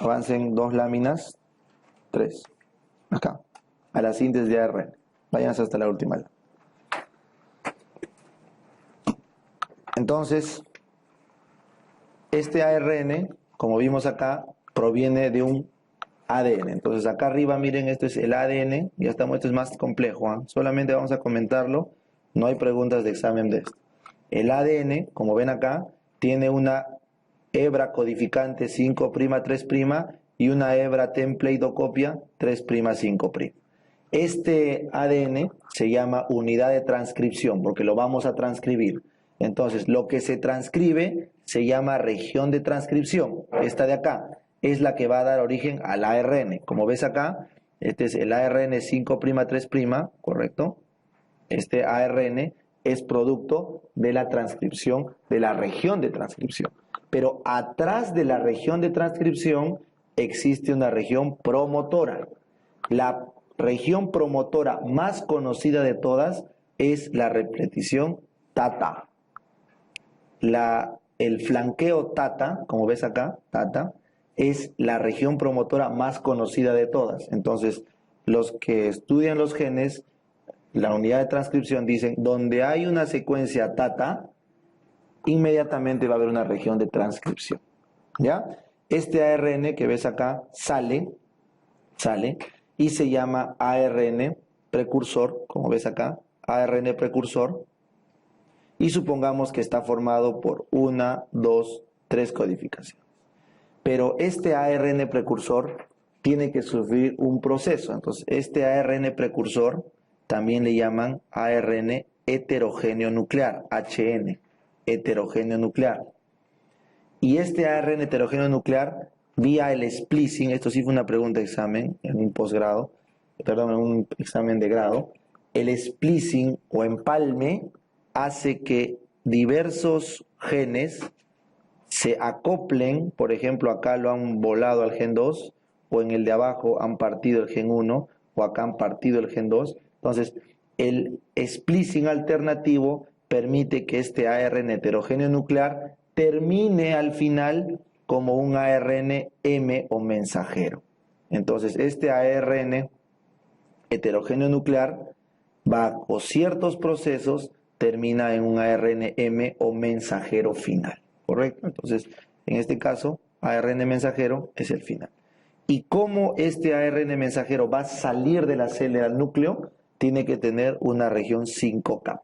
Avancen 2 láminas, 3. Acá, a la síntesis de ARN. Váyanse hasta la última. Entonces, este ARN, como vimos acá, proviene de un ADN. Entonces, acá arriba, miren, esto es el ADN. Ya estamos, esto es más complejo, ¿eh? Solamente vamos a comentarlo. No hay preguntas de examen de esto. El ADN, como ven acá, tiene una hebra codificante 5', 3' y una hebra template o copia 3', 5'. Este ADN se llama unidad de transcripción porque lo vamos a transcribir. Entonces, lo que se transcribe se llama región de transcripción. Esta de acá es la que va a dar origen al ARN. Como ves acá, este es el ARN 5', 3', ¿correcto? Este ARN es producto de la transcripción, de la región de transcripción. Pero atrás de la región de transcripción existe una región promotora. La región promotora más conocida de todas es la repetición TATA. El flanqueo TATA, como ves acá, TATA, es la región promotora más conocida de todas. Entonces, los que estudian los genes, la unidad de transcripción, dicen, donde hay una secuencia TATA, inmediatamente va a haber una región de transcripción. ¿Ya? Este ARN que ves acá sale y se llama ARN precursor, como ves acá, ARN precursor, y supongamos que está formado por 1, 2, 3 codificaciones. Pero este ARN precursor tiene que sufrir un proceso. Entonces, este ARN precursor también le llaman ARN heterogéneo nuclear, HN, heterogéneo nuclear. Y este ARN heterogéneo nuclear, vía el splicing, esto sí fue una pregunta de examen en un posgrado, perdón, en un examen de grado, el splicing o empalme hace que diversos genes se acoplen. Por ejemplo, acá lo han volado al gen 2, o en el de abajo han partido el gen 1, o acá han partido el gen 2. Entonces, el splicing alternativo permite que este ARN heterogéneo nuclear termine al final como un ARN M o mensajero. Entonces, este ARN heterogéneo nuclear, bajo ciertos procesos, termina en un ARN M o mensajero final, ¿correcto? Entonces, en este caso, ARN mensajero es el final. ¿Y cómo este ARN mensajero va a salir de la célula al núcleo? Tiene que tener una región 5-cap.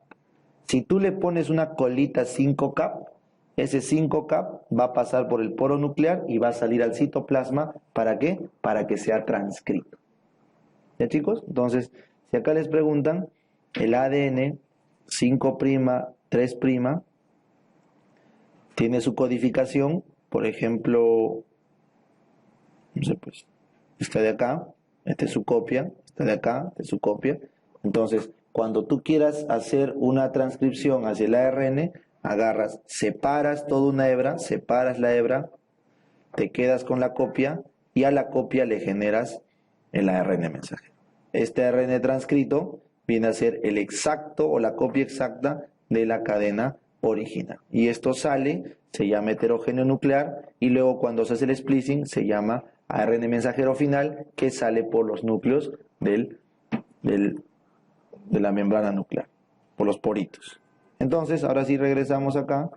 Si tú le pones una colita 5-cap, ese 5-cap va a pasar por el poro nuclear y va a salir al citoplasma. ¿Para qué? Para que sea transcrito. ¿Ya, chicos? Entonces, si acá les preguntan, el ADN 5', 3', tiene su codificación, por ejemplo, no sé, pues, esta de acá, esta es su copia, esta de acá, esta es su copia. Entonces, cuando tú quieras hacer una transcripción hacia el ARN, agarras, separas toda una hebra, separas la hebra, te quedas con la copia y a la copia le generas el ARN mensajero. Este ARN transcrito viene a ser el exacto o la copia exacta de la cadena original. Y esto sale, se llama heterogéneo nuclear, y luego cuando se hace el splicing se llama ARN mensajero final, que sale por los núcleos de la membrana nuclear, por los poritos. Entonces, ahora sí regresamos acá.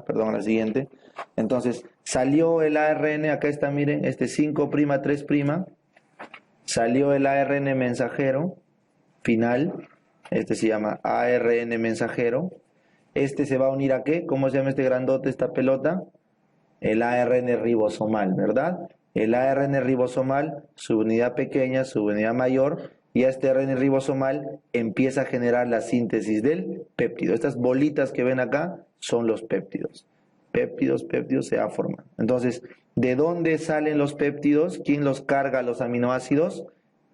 Perdón, a la siguiente. Entonces, salió el ARN, acá está, miren, este 5', 3', salió el ARN mensajero final, este se llama ARN mensajero, este se va a unir a ¿qué? ¿Cómo se llama este grandote, esta pelota? El ARN ribosomal, ¿verdad? El ARN ribosomal, su unidad pequeña, su unidad mayor, y a este ARN ribosomal empieza a generar la síntesis del péptido. Estas bolitas que ven acá son los péptidos. Péptidos se va a formar. Entonces, ¿de dónde salen los péptidos? ¿Quién los carga los aminoácidos?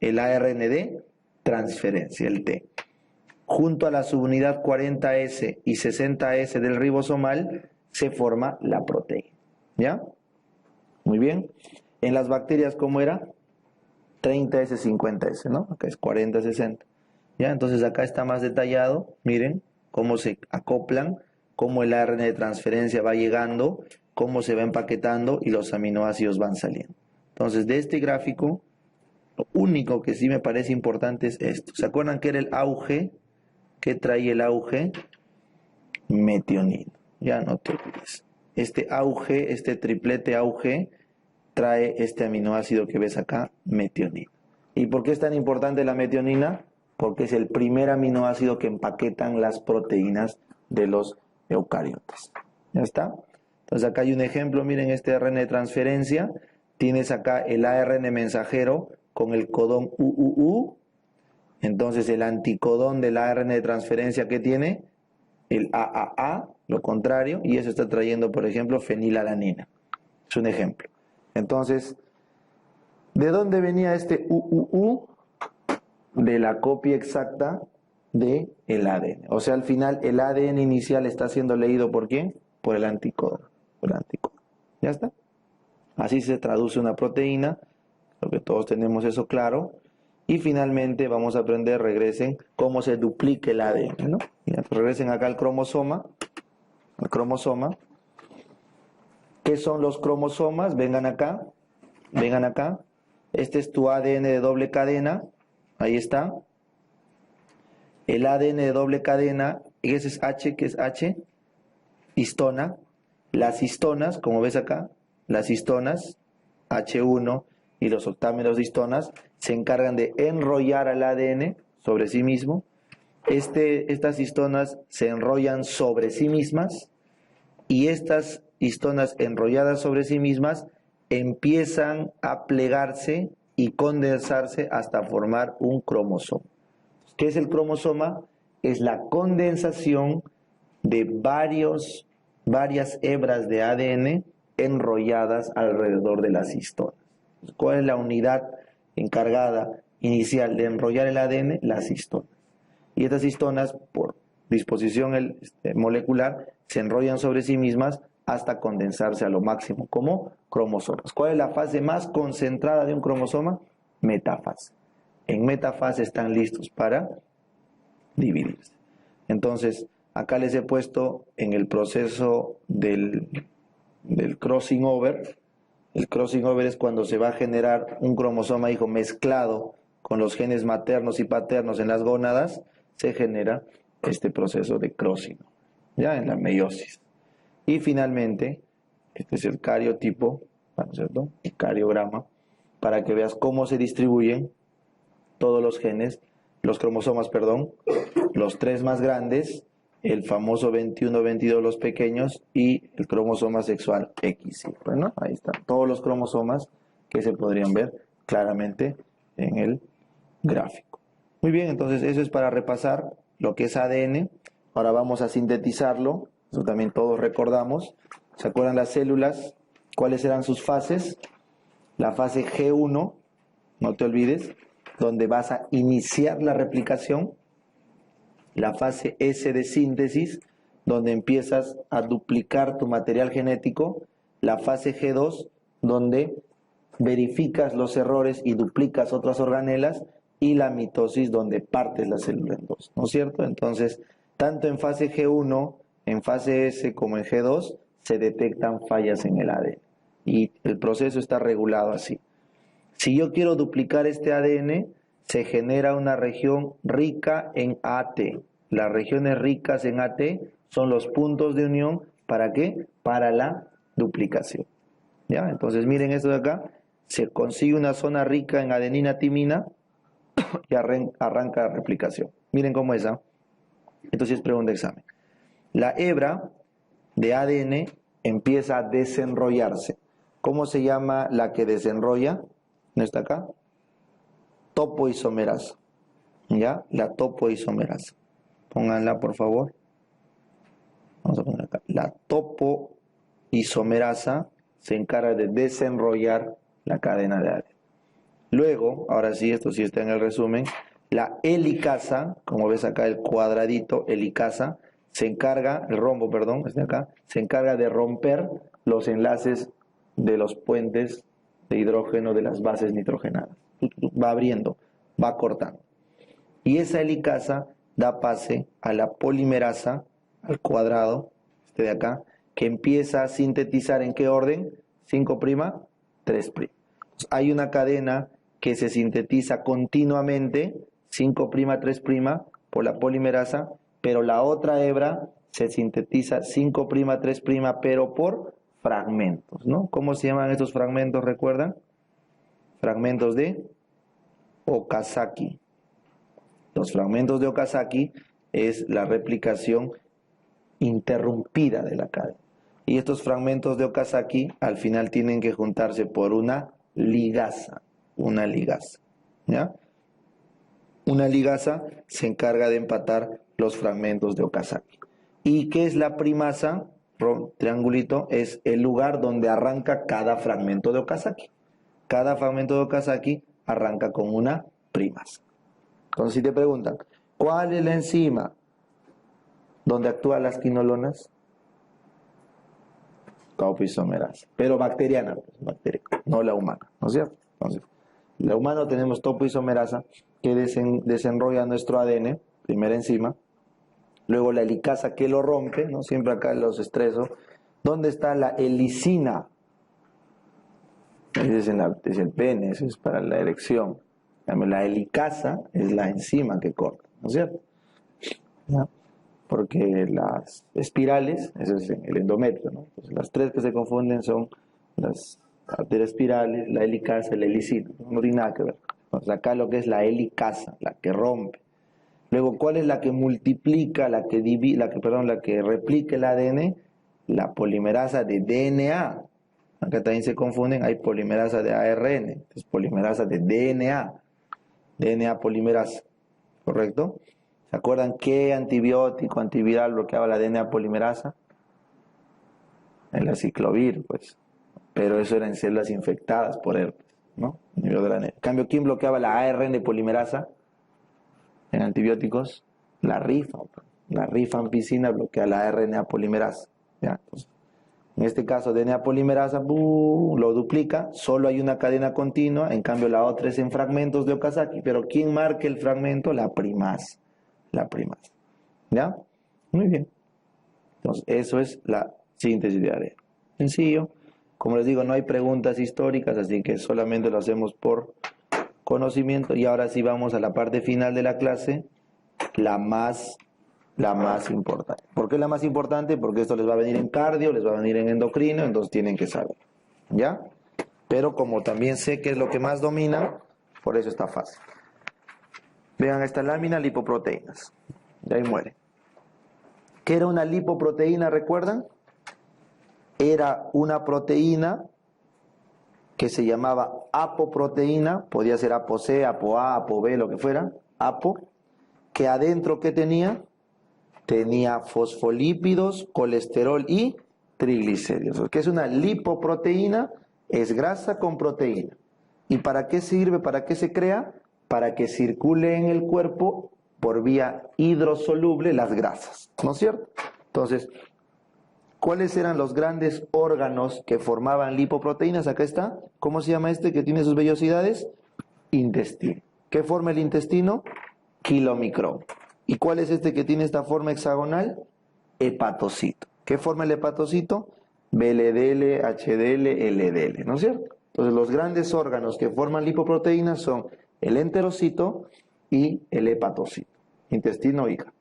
El ARN de transferencia, el T. Junto a la subunidad 40S y 60S del ribosomal se forma la proteína. ¿Ya? Muy bien. En las bacterias, ¿cómo era? 30S, 50S, ¿no? Acá es 40, 60. ¿Ya? Entonces acá está más detallado. Miren cómo se acoplan, cómo el ARN de transferencia va llegando, cómo se va empaquetando y los aminoácidos van saliendo. Entonces, de este gráfico, lo único que sí me parece importante es esto. ¿Se acuerdan que era el auge? ¿Qué trae el auge? Metionina. Ya no te olvides. Este auge, este triplete auge, trae este aminoácido que ves acá, metionina. ¿Y por qué es tan importante la metionina? Porque es el primer aminoácido que empaquetan las proteínas de los eucariotas. ¿Ya está? Entonces acá hay un ejemplo, miren este ARN de transferencia, tienes acá el ARN mensajero con el codón UUU, entonces el anticodón del ARN de transferencia que tiene, el AAA, lo contrario, y eso está trayendo, por ejemplo, fenilalanina. Es un ejemplo. Entonces, ¿de dónde venía este UUU? De la copia exacta del ADN. O sea, al final el ADN inicial está siendo leído ¿por quién? Por el anticodón. ¿Ya está? Así se traduce una proteína. Creo que todos tenemos eso claro. Y finalmente vamos a aprender, regresen, cómo se duplica el ADN, ¿no? Ya, pues regresen acá al cromosoma. El cromosoma. ¿Qué son los cromosomas? Vengan acá. Vengan acá. Este es tu ADN de doble cadena. Ahí está. El ADN de doble cadena, ese es H, ¿qué es H? Histona. Las histonas, como ves acá, las histonas, H1 y los octámeros de histonas, se encargan de enrollar al ADN sobre sí mismo. Estas histonas se enrollan sobre sí mismas y estas histonas enrolladas sobre sí mismas empiezan a plegarse y condensarse hasta formar un cromosoma. ¿Qué es el cromosoma? Es la condensación de varias hebras de ADN enrolladas alrededor de las histonas. ¿Cuál es la unidad encargada inicial de enrollar el ADN? Las histonas. Y estas histonas, por disposición molecular, se enrollan sobre sí mismas hasta condensarse a lo máximo como cromosomas. ¿Cuál es la fase más concentrada de un cromosoma? metafase. En metafase están listos para dividirse. Entonces, acá les he puesto en el proceso del crossing over. El crossing over es cuando se va a generar un cromosoma hijo mezclado con los genes maternos y paternos en las gónadas, se genera este proceso de crossing, ya en la meiosis. Y finalmente, este es el cariotipo, ¿no es cierto? El cariograma, para que veas cómo se distribuyen todos los genes, los cromosomas, perdón, los 3 más grandes, el famoso 21, 22 los pequeños y el cromosoma sexual X. Bueno, ahí están todos los cromosomas que se podrían ver claramente en el gráfico. Muy bien, entonces eso es para repasar lo que es ADN. Ahora vamos a sintetizarlo, eso también todos recordamos. ¿Se acuerdan las células? ¿Cuáles eran sus fases? La fase G1, no te olvides, donde vas a iniciar la replicación. La fase S de síntesis, donde empiezas a duplicar tu material genético. La fase G2, donde verificas los errores y duplicas otras organelas. Y la mitosis, donde partes la célula en dos, ¿no es cierto? Entonces, tanto en fase G1, en fase S como en G2, se detectan fallas en el ADN. Y el proceso está regulado así. Si yo quiero duplicar este ADN, se genera una región rica en AT. Las regiones ricas en AT son los puntos de unión, ¿para qué? Para la duplicación. ¿Ya? Entonces miren esto de acá, se consigue una zona rica en adenina, timina y arranca la replicación. Miren cómo es, ¿ah? Entonces pregunta de examen. La hebra de ADN empieza a desenrollarse. ¿Cómo se llama la que desenrolla? ¿No está acá? Topoisomerasa. ¿Ya? La topoisomerasa. Pónganla, por favor. Vamos a poner acá. La topoisomerasa se encarga de desenrollar la cadena de ADN. Luego, ahora sí, esto sí está en el resumen, la helicasa, como ves acá el cuadradito, helicasa, se encarga, el rombo, perdón, este de acá, se encarga de romper los enlaces de los puentes de hidrógeno de las bases nitrogenadas. Va abriendo, va cortando. Y esa helicasa da pase a la polimerasa, al cuadrado, este de acá, que empieza a sintetizar ¿en qué orden? 5', 3'. Entonces, hay una cadena que se sintetiza continuamente, 5', 3' por la polimerasa, pero la otra hebra se sintetiza 5', 3', pero por fragmentos, ¿no? ¿Cómo se llaman estos fragmentos, recuerdan? Fragmentos de Okazaki. Los fragmentos de Okazaki es la replicación interrumpida de la cadena. Y estos fragmentos de Okazaki al final tienen que juntarse por una ligasa. Una ligasa. ¿Ya? Una ligasa se encarga de empatar los fragmentos de Okazaki. ¿Y qué es la primasa? Triangulito, es el lugar donde arranca cada fragmento de Okazaki. Cada fragmento de Okazaki arranca con una primasa. Entonces, si te preguntan, ¿cuál es la enzima donde actúan las quinolonas? Topoisomerasa, pero bacteriana, no la humana, ¿no es cierto? Entonces, la humana tenemos topoisomerasa que desenrolla nuestro ADN, primera enzima, luego la helicasa que lo rompe, ¿no? Siempre acá los estreso. ¿Dónde está la helicina? Ese es el pene, eso es para la erección. La helicasa es la enzima que corta, ¿no es cierto? ¿Ya? Porque las espirales, eso es el endometrio, ¿no? Entonces, las tres que se confunden son las arterias espirales, la helicasa y la helicina, no tiene nada que ver. Entonces, acá lo que es la helicasa, la que rompe. Luego, ¿cuál es la que multiplica, la que replica el ADN? La polimerasa de DNA. Acá también se confunden, hay polimerasa de ARN, entonces polimerasa de DNA, DNA polimerasa, ¿correcto? ¿Se acuerdan qué antibiótico, antiviral bloqueaba la DNA polimerasa? El aciclovir, pues. Pero eso era en células infectadas por herpes, ¿no? En cambio, ¿quién bloqueaba la ARN polimerasa en antibióticos? La rifampicina bloquea la RNA polimerasa. ¿Ya? Entonces, En este caso, DNA polimerasa, lo duplica, solo hay una cadena continua, en cambio la otra es en fragmentos de Okazaki, pero ¿quién marca el fragmento? La primasa. La primasa. ¿Ya? Muy bien. Entonces, eso es la síntesis de ADN. Sencillo. Como les digo, no hay preguntas históricas, así que solamente lo hacemos por conocimiento. Y ahora sí vamos a la parte final de la clase, la más importante. ¿Por qué la más importante? Porque esto les va a venir en cardio, les va a venir en endocrino, entonces tienen que saber. ¿Ya? Pero como también sé que es lo que más domina, por eso está fácil. Vean esta lámina, lipoproteínas. Y ahí muere. ¿Qué era una lipoproteína, recuerdan? Era una proteína que se llamaba apoproteína, podía ser ApoC, ApoA, ApoB, lo que fuera, apo, que adentro, ¿qué tenía? Tenía fosfolípidos, colesterol y triglicéridos. ¿Qué es una lipoproteína? Es grasa con proteína. ¿Y para qué sirve? ¿Para qué se crea? Para que circule en el cuerpo por vía hidrosoluble las grasas, ¿no es cierto? Entonces, ¿cuáles eran los grandes órganos que formaban lipoproteínas? Acá está. ¿Cómo se llama este que tiene sus vellosidades? Intestino. ¿Qué forma el intestino? Kilomicrón. ¿Y cuál es este que tiene esta forma hexagonal? Hepatocito. ¿Qué forma el hepatocito? VLDL, HDL, LDL, ¿no es cierto? Entonces los grandes órganos que forman lipoproteínas son el enterocito y el hepatocito. Intestino, hígado.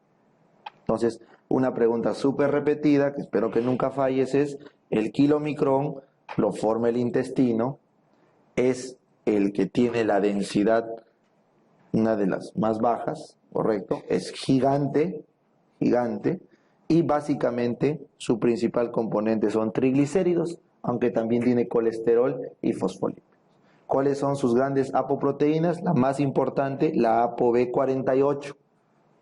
Entonces, una pregunta súper repetida, que espero que nunca falles, es: el kilomicrón lo forma el intestino, es el que tiene la densidad, una de las más bajas, ¿correcto? Es gigante, gigante, y básicamente su principal componente son triglicéridos, aunque también tiene colesterol y fosfolípidos. ¿Cuáles son sus grandes apoproteínas? La más importante, la ApoB48.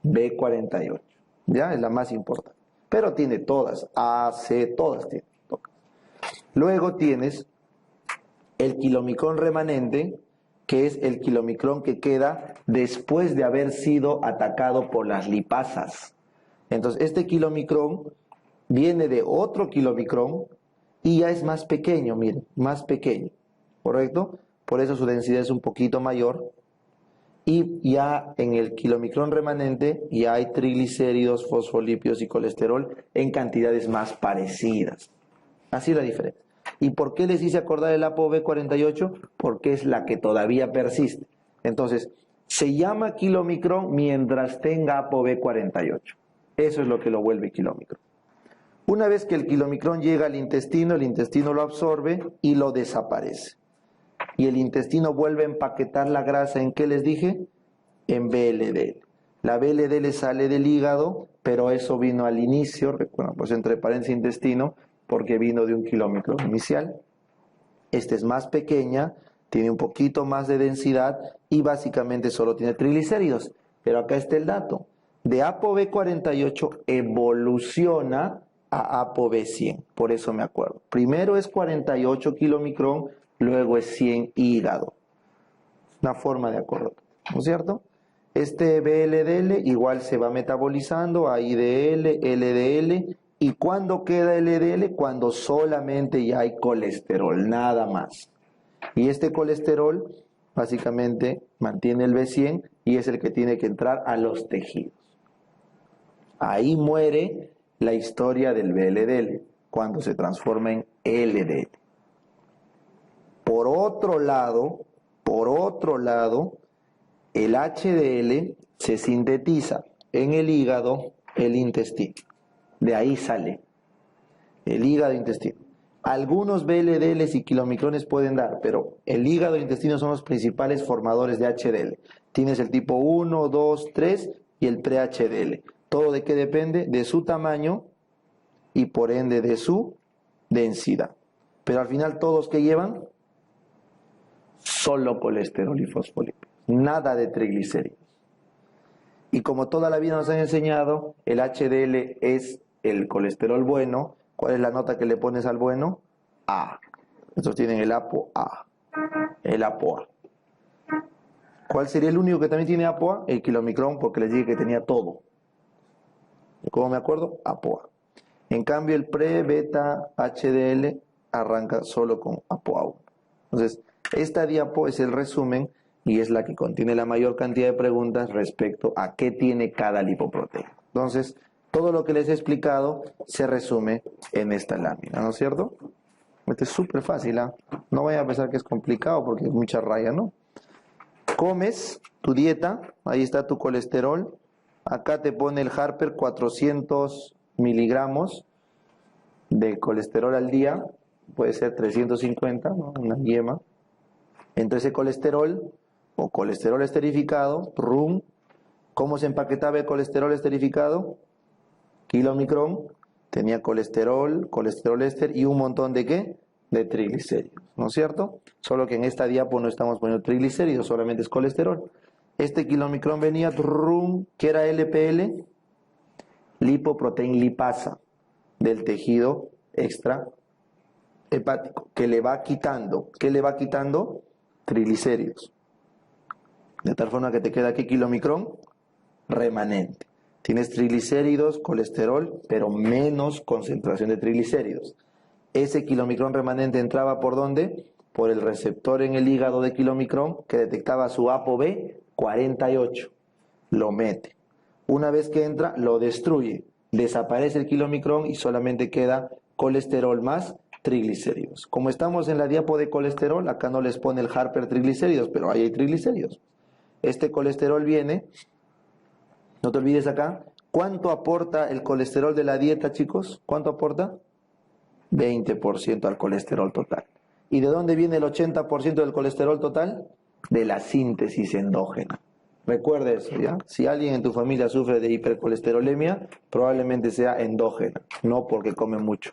B48. ¿Ya? Es la más importante. Pero tiene todas, A, C, todas tienen. Luego tienes el kilomicrón remanente, que es el kilomicrón que queda después de haber sido atacado por las lipasas. Entonces, este kilomicrón viene de otro kilomicrón y ya es más pequeño, miren, más pequeño, ¿correcto? Por eso su densidad es un poquito mayor. Y ya en el kilomicrón remanente ya hay triglicéridos, fosfolípidos y colesterol en cantidades más parecidas. Así es la diferencia. ¿Y por qué les hice acordar el ApoB48? Porque es la que todavía persiste. Entonces, se llama kilomicrón mientras tenga ApoB48. Eso es lo que lo vuelve kilomicrón. Una vez que el kilomicrón llega al intestino, el intestino lo absorbe y lo desaparece. Y el intestino vuelve a empaquetar la grasa, ¿en qué les dije? En VLDL. La VLDL sale del hígado, pero eso vino al inicio, recuerden, pues entre paréntesis intestino, porque vino de un kilomicrón inicial. Esta es más pequeña, tiene un poquito más de densidad y básicamente solo tiene triglicéridos. Pero acá está el dato. De ApoB48 evoluciona a ApoB100, por eso me acuerdo. Primero es 48 kilomicrón, luego es 100 hígado. Una forma de acordar, ¿no es cierto? Este VLDL igual se va metabolizando a IDL, LDL. ¿Y cuándo queda LDL? Cuando solamente ya hay colesterol, nada más. Y este colesterol básicamente mantiene el B100 y es el que tiene que entrar a los tejidos. Ahí muere la historia del VLDL, cuando se transforma en LDL. Por otro lado, el HDL se sintetiza en el hígado, el intestino. De ahí sale el hígado e intestino. Algunos VLDLs y kilomicrones pueden dar, pero el hígado e intestino son los principales formadores de HDL. Tienes el tipo 1, 2, 3 y el pre-HDL. ¿Todo de qué depende? De su tamaño y por ende de su densidad. Pero al final todos que llevan solo colesterol y fosfolípidos, nada de triglicéridos. Y como toda la vida nos han enseñado, el HDL es el colesterol bueno. ¿Cuál es la nota que le pones al bueno? A. Estos tienen el ApoA. El ApoA. ¿Cuál sería el único que también tiene ApoA? El kilomicrón, porque les dije que tenía todo. ¿Cómo me acuerdo? ApoA. En cambio, el pre-beta HDL arranca solo con ApoA1. Entonces, esta diapo es el resumen y es la que contiene la mayor cantidad de preguntas respecto a qué tiene cada lipoproteína. Entonces, todo lo que les he explicado se resume en esta lámina, ¿no es cierto? Este es súper fácil, ¿eh? No vaya a pensar que es complicado porque es mucha raya, ¿no? Comes tu dieta, ahí está tu colesterol, acá te pone el Harper 400 miligramos de colesterol al día, puede ser 350, ¿no? Una yema. Entonces ese colesterol o colesterol esterificado, RUM, ¿cómo se empaquetaba el colesterol esterificado? Kilomicrón, tenía colesterol, colesterol éster y un montón de ¿qué? De triglicéridos, ¿no es cierto? Solo que en esta diapo no estamos poniendo triglicéridos, solamente es colesterol. Este kilomicrón venía, RUM, ¿qué era LPL? Lipoproteína lipasa del tejido extra hepático, que le va quitando, ¿qué le va quitando? Triglicéridos. De tal forma que te queda aquí kilomicrón remanente. Tienes triglicéridos, colesterol, pero menos concentración de triglicéridos. Ese kilomicrón remanente entraba ¿por dónde? Por el receptor en el hígado de kilomicrón que detectaba su ApoB 48. Lo mete. Una vez que entra, lo destruye. Desaparece el kilomicrón y solamente queda colesterol más triglicéridos. Como estamos en la diapo de colesterol, acá no les pone el Harper triglicéridos, pero ahí hay triglicéridos. Este colesterol viene, no te olvides acá, ¿cuánto aporta el colesterol de la dieta, chicos? ¿Cuánto aporta? 20% al colesterol total. ¿Y de dónde viene el 80% del colesterol total? De la síntesis endógena. Recuerda eso, ¿ya? Si alguien en tu familia sufre de hipercolesterolemia, probablemente sea endógena, no porque come mucho.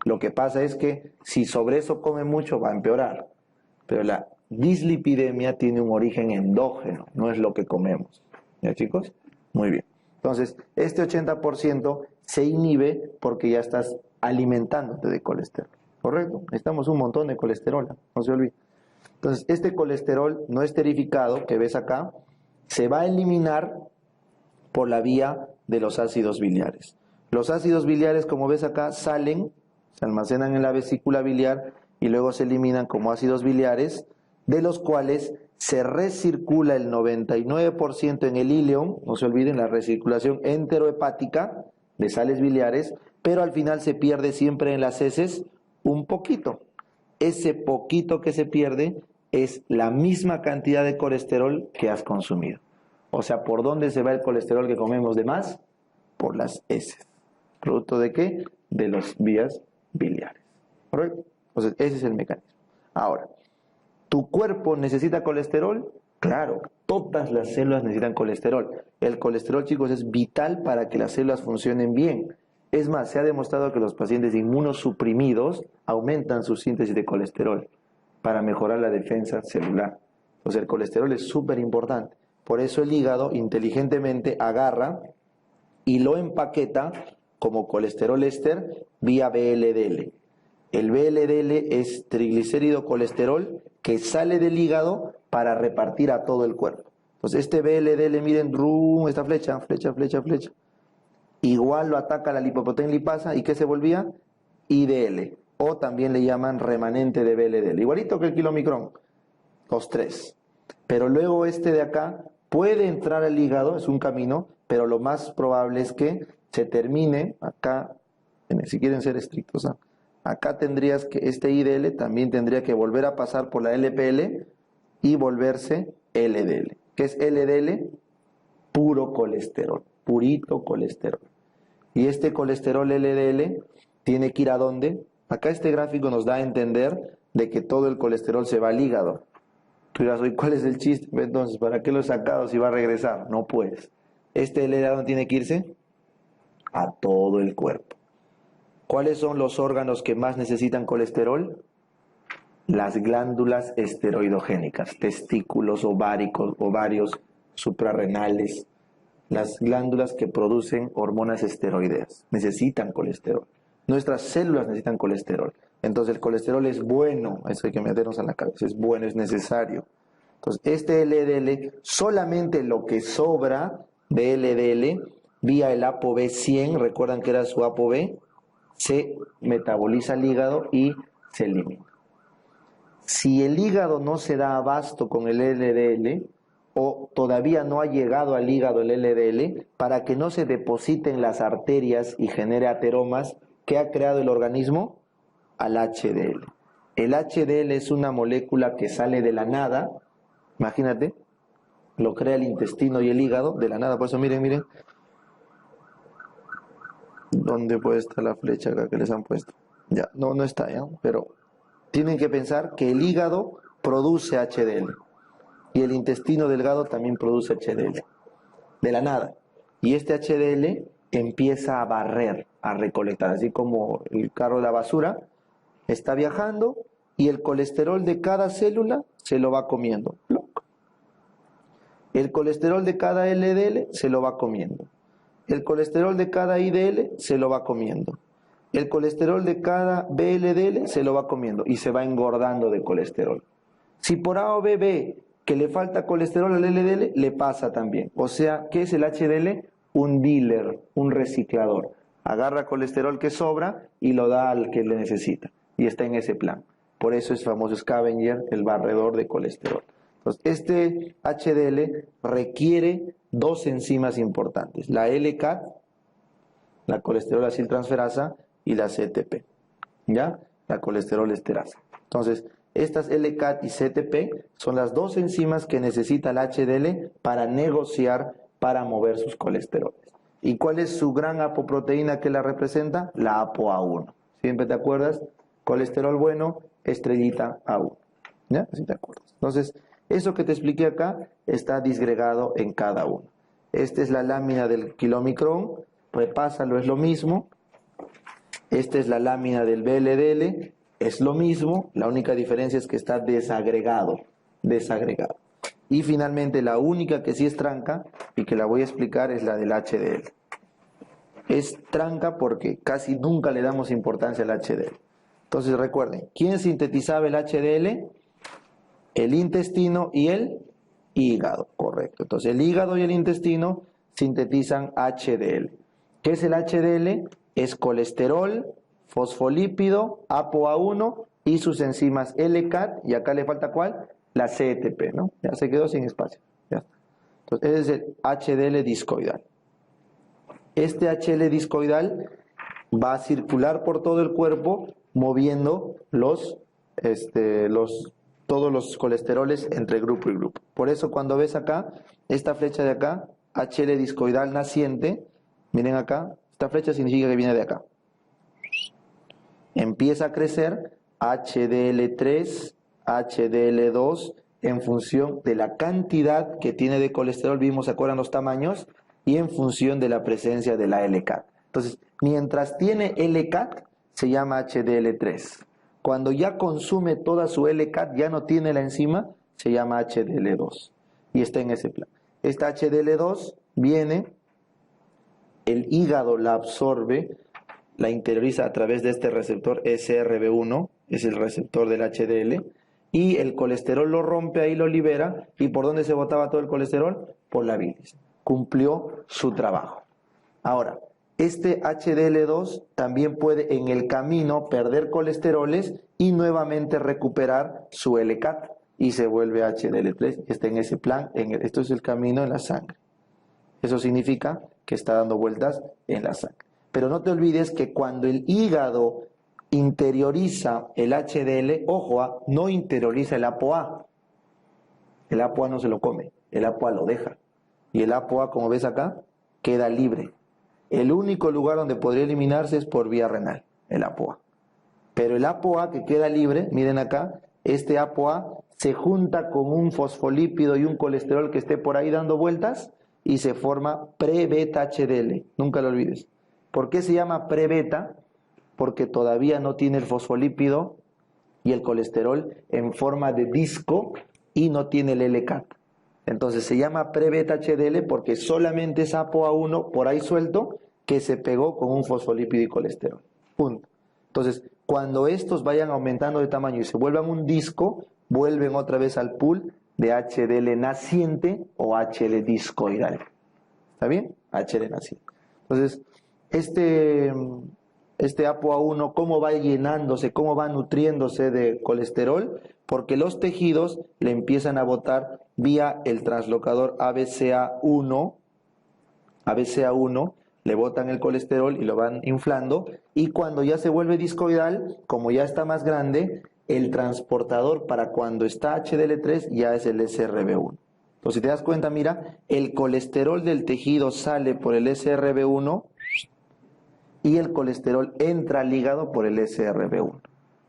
Lo que pasa es que si sobre eso come mucho va a empeorar. Pero la dislipidemia tiene un origen endógeno, no es lo que comemos. ¿Ya, chicos? Muy bien. Entonces, este 80% se inhibe porque ya estás alimentándote de colesterol. ¿Correcto? Necesitamos un montón de colesterol, no se olvide. Entonces, este colesterol no esterificado que ves acá, se va a eliminar por la vía de los ácidos biliares. Los ácidos biliares, como ves acá, salen, se almacenan en la vesícula biliar y luego se eliminan como ácidos biliares, de los cuales se recircula el 99% en el ileón, no se olviden la recirculación enterohepática de sales biliares, pero al final se pierde siempre en las heces un poquito. Ese poquito que se pierde es la misma cantidad de colesterol que has consumido. O sea, ¿por dónde se va el colesterol que comemos de más? Por las heces. ¿Producto de qué? De las vías biliares. ¿Correcto? Entonces, ese es el mecanismo. Ahora, ¿tu cuerpo necesita colesterol? Claro, todas las células necesitan colesterol. El colesterol, chicos, es vital para que las células funcionen bien. Es más, se ha demostrado que los pacientes inmunosuprimidos aumentan su síntesis de colesterol para mejorar la defensa celular. O sea, el colesterol es súper importante. Por eso el hígado inteligentemente agarra y lo empaqueta como colesterol éster vía VLDL. El VLDL es triglicérido colesterol que sale del hígado para repartir a todo el cuerpo. Entonces este VLDL, miren, esta flecha, igual lo ataca la lipoproteína lipasa y ¿qué se volvía? IDL, o también le llaman remanente de VLDL, igualito que el kilomicrón, los tres. Pero luego este de acá puede entrar al hígado, es un camino, pero lo más probable es que se termine acá, si quieren ser estrictos, ¿eh? Acá tendrías que, este IDL también tendría que volver a pasar por la LPL y volverse LDL. ¿Qué es LDL? Puro colesterol, purito colesterol. Y este colesterol LDL tiene que ir ¿a dónde? Acá este gráfico nos da a entender de que todo el colesterol se va al hígado. Tú dirás, oye, ¿cuál es el chiste? Entonces, ¿para qué lo he sacado si va a regresar? No puedes. ¿Este LDL a dónde tiene que irse? A todo el cuerpo. ¿Cuáles son los órganos que más necesitan colesterol? Las glándulas esteroidogénicas, testículos, ovarios, suprarrenales, las glándulas que producen hormonas esteroideas, necesitan colesterol. Nuestras células necesitan colesterol. Entonces el colesterol es bueno, eso hay que meternos en la cabeza, es bueno, es necesario. Entonces este LDL, solamente lo que sobra de LDL, vía el ApoB 100, recuerdan que era su ApoB, se metaboliza al hígado y se elimina. Si el hígado no se da abasto con el LDL o todavía no ha llegado al hígado el LDL, para que no se deposite en las arterias y genere ateromas, ¿qué ha creado el organismo? Al HDL. El HDL es una molécula que sale de la nada, imagínate, lo crea el intestino y el hígado de la nada. Por eso miren, ¿dónde puede estar la flecha acá que les han puesto? Ya, no está ya, pero tienen que pensar que el hígado produce HDL y el intestino delgado también produce HDL, de la nada. Y este HDL empieza a barrer, a recolectar, así como el carro de la basura está viajando y el colesterol de cada célula se lo va comiendo. El colesterol de cada LDL se lo va comiendo. El colesterol de cada IDL se lo va comiendo. El colesterol de cada VLDL se lo va comiendo y se va engordando de colesterol. Si por A o B ve que le falta colesterol al LDL, le pasa también. O sea, ¿qué es el HDL? Un dealer, un reciclador. Agarra colesterol que sobra y lo da al que le necesita. Y está en ese plan. Por eso es famoso Scavenger, el barredor de colesterol. Entonces, este HDL requiere dos enzimas importantes, la LCAT, la colesterol aciltransferasa, y la CTP, ¿ya? La colesterol esterasa. Entonces, estas LCAT y CTP son las dos enzimas que necesita el HDL para negociar, para mover sus colesteroles. ¿Y cuál es su gran apoproteína que la representa? La ApoA1. ¿Siempre te acuerdas? Colesterol bueno, estrellita A1. ¿Ya? ¿Sí te acuerdas? Entonces, eso que te expliqué acá está disgregado en cada uno. Esta es la lámina del kilomicrón, repásalo, es lo mismo. Esta es la lámina del VLDL, es lo mismo, la única diferencia es que está desagregado. Y finalmente la única que sí es tranca, y que la voy a explicar, es la del HDL. Es tranca porque casi nunca le damos importancia al HDL. Entonces recuerden, ¿quién sintetizaba el HDL? El intestino y el hígado, correcto. Entonces el hígado y el intestino sintetizan HDL. ¿Qué es el HDL? Es colesterol, fosfolípido, ApoA1 y sus enzimas LCAT, y acá le falta ¿cuál? La CTP, ¿no? Ya se quedó sin espacio. Ya está. Entonces ese es el HDL discoidal. Este HDL discoidal va a circular por todo el cuerpo moviendo todos los colesteroles entre grupo y grupo. Por eso cuando ves acá, esta flecha de acá, HDL discoidal naciente, miren acá, esta flecha significa que viene de acá. Empieza a crecer HDL3, HDL2, en función de la cantidad que tiene de colesterol, vimos, ¿se acuerdan los tamaños? Y en función de la presencia de la LCAT. Entonces, mientras tiene LCAT, se llama HDL3. Cuando ya consume toda su LCAT, ya no tiene la enzima, se llama HDL2. Y está en ese plan. Esta HDL2 viene, el hígado la absorbe, la interioriza a través de este receptor SRB1, es el receptor del HDL, y el colesterol lo rompe, ahí lo libera. ¿Y por dónde se botaba todo el colesterol? Por la bilis. Cumplió su trabajo. Ahora, este HDL2 también puede en el camino perder colesteroles y nuevamente recuperar su LCAT y se vuelve HDL3, está en ese plan, esto es el camino en la sangre. Eso significa que está dando vueltas en la sangre. Pero no te olvides que cuando el hígado interioriza el HDL, ojo, no interioriza el ApoA. El ApoA no se lo come, el ApoA lo deja. Y el ApoA, como ves acá, queda libre. El único lugar donde podría eliminarse es por vía renal, el ApoA. Pero el ApoA que queda libre, miren acá, este ApoA se junta con un fosfolípido y un colesterol que esté por ahí dando vueltas y se forma pre-beta HDL. Nunca lo olvides. ¿Por qué se llama pre-beta? Porque todavía no tiene el fosfolípido y el colesterol en forma de disco y no tiene el LCAT. Entonces se llama pre-beta HDL porque solamente es ApoA1 por ahí suelto que se pegó con un fosfolípido y colesterol. Punto. Entonces, cuando estos vayan aumentando de tamaño y se vuelvan un disco, vuelven otra vez al pool de HDL naciente o HDL discoidal. ¿Está bien? HDL naciente. Entonces, este ApoA1, cómo va llenándose, cómo va nutriéndose de colesterol, porque los tejidos le empiezan a botar vía el translocador ABCA1, le botan el colesterol y lo van inflando, y cuando ya se vuelve discoidal, como ya está más grande, el transportador para cuando está HDL3 ya es el SRB1. Entonces, si te das cuenta, mira, el colesterol del tejido sale por el SRB1 y el colesterol entra al hígado por el SRB1.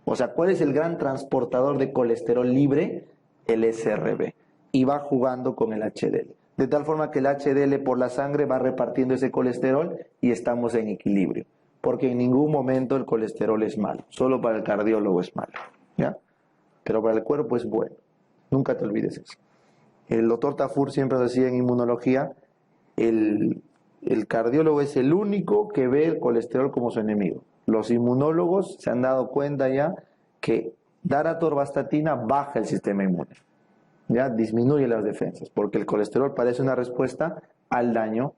O sea, ¿cuál es el gran transportador de colesterol libre? El SRB. Y va jugando con el HDL. De tal forma que el HDL por la sangre va repartiendo ese colesterol y estamos en equilibrio. Porque en ningún momento el colesterol es malo. Solo para el cardiólogo es malo, ¿ya? Pero para el cuerpo es bueno. Nunca te olvides eso. El doctor Tafur siempre decía en inmunología, el cardiólogo es el único que ve el colesterol como su enemigo. Los inmunólogos se han dado cuenta ya que dar atorvastatina baja el sistema inmune, ya disminuye las defensas, porque el colesterol parece una respuesta al daño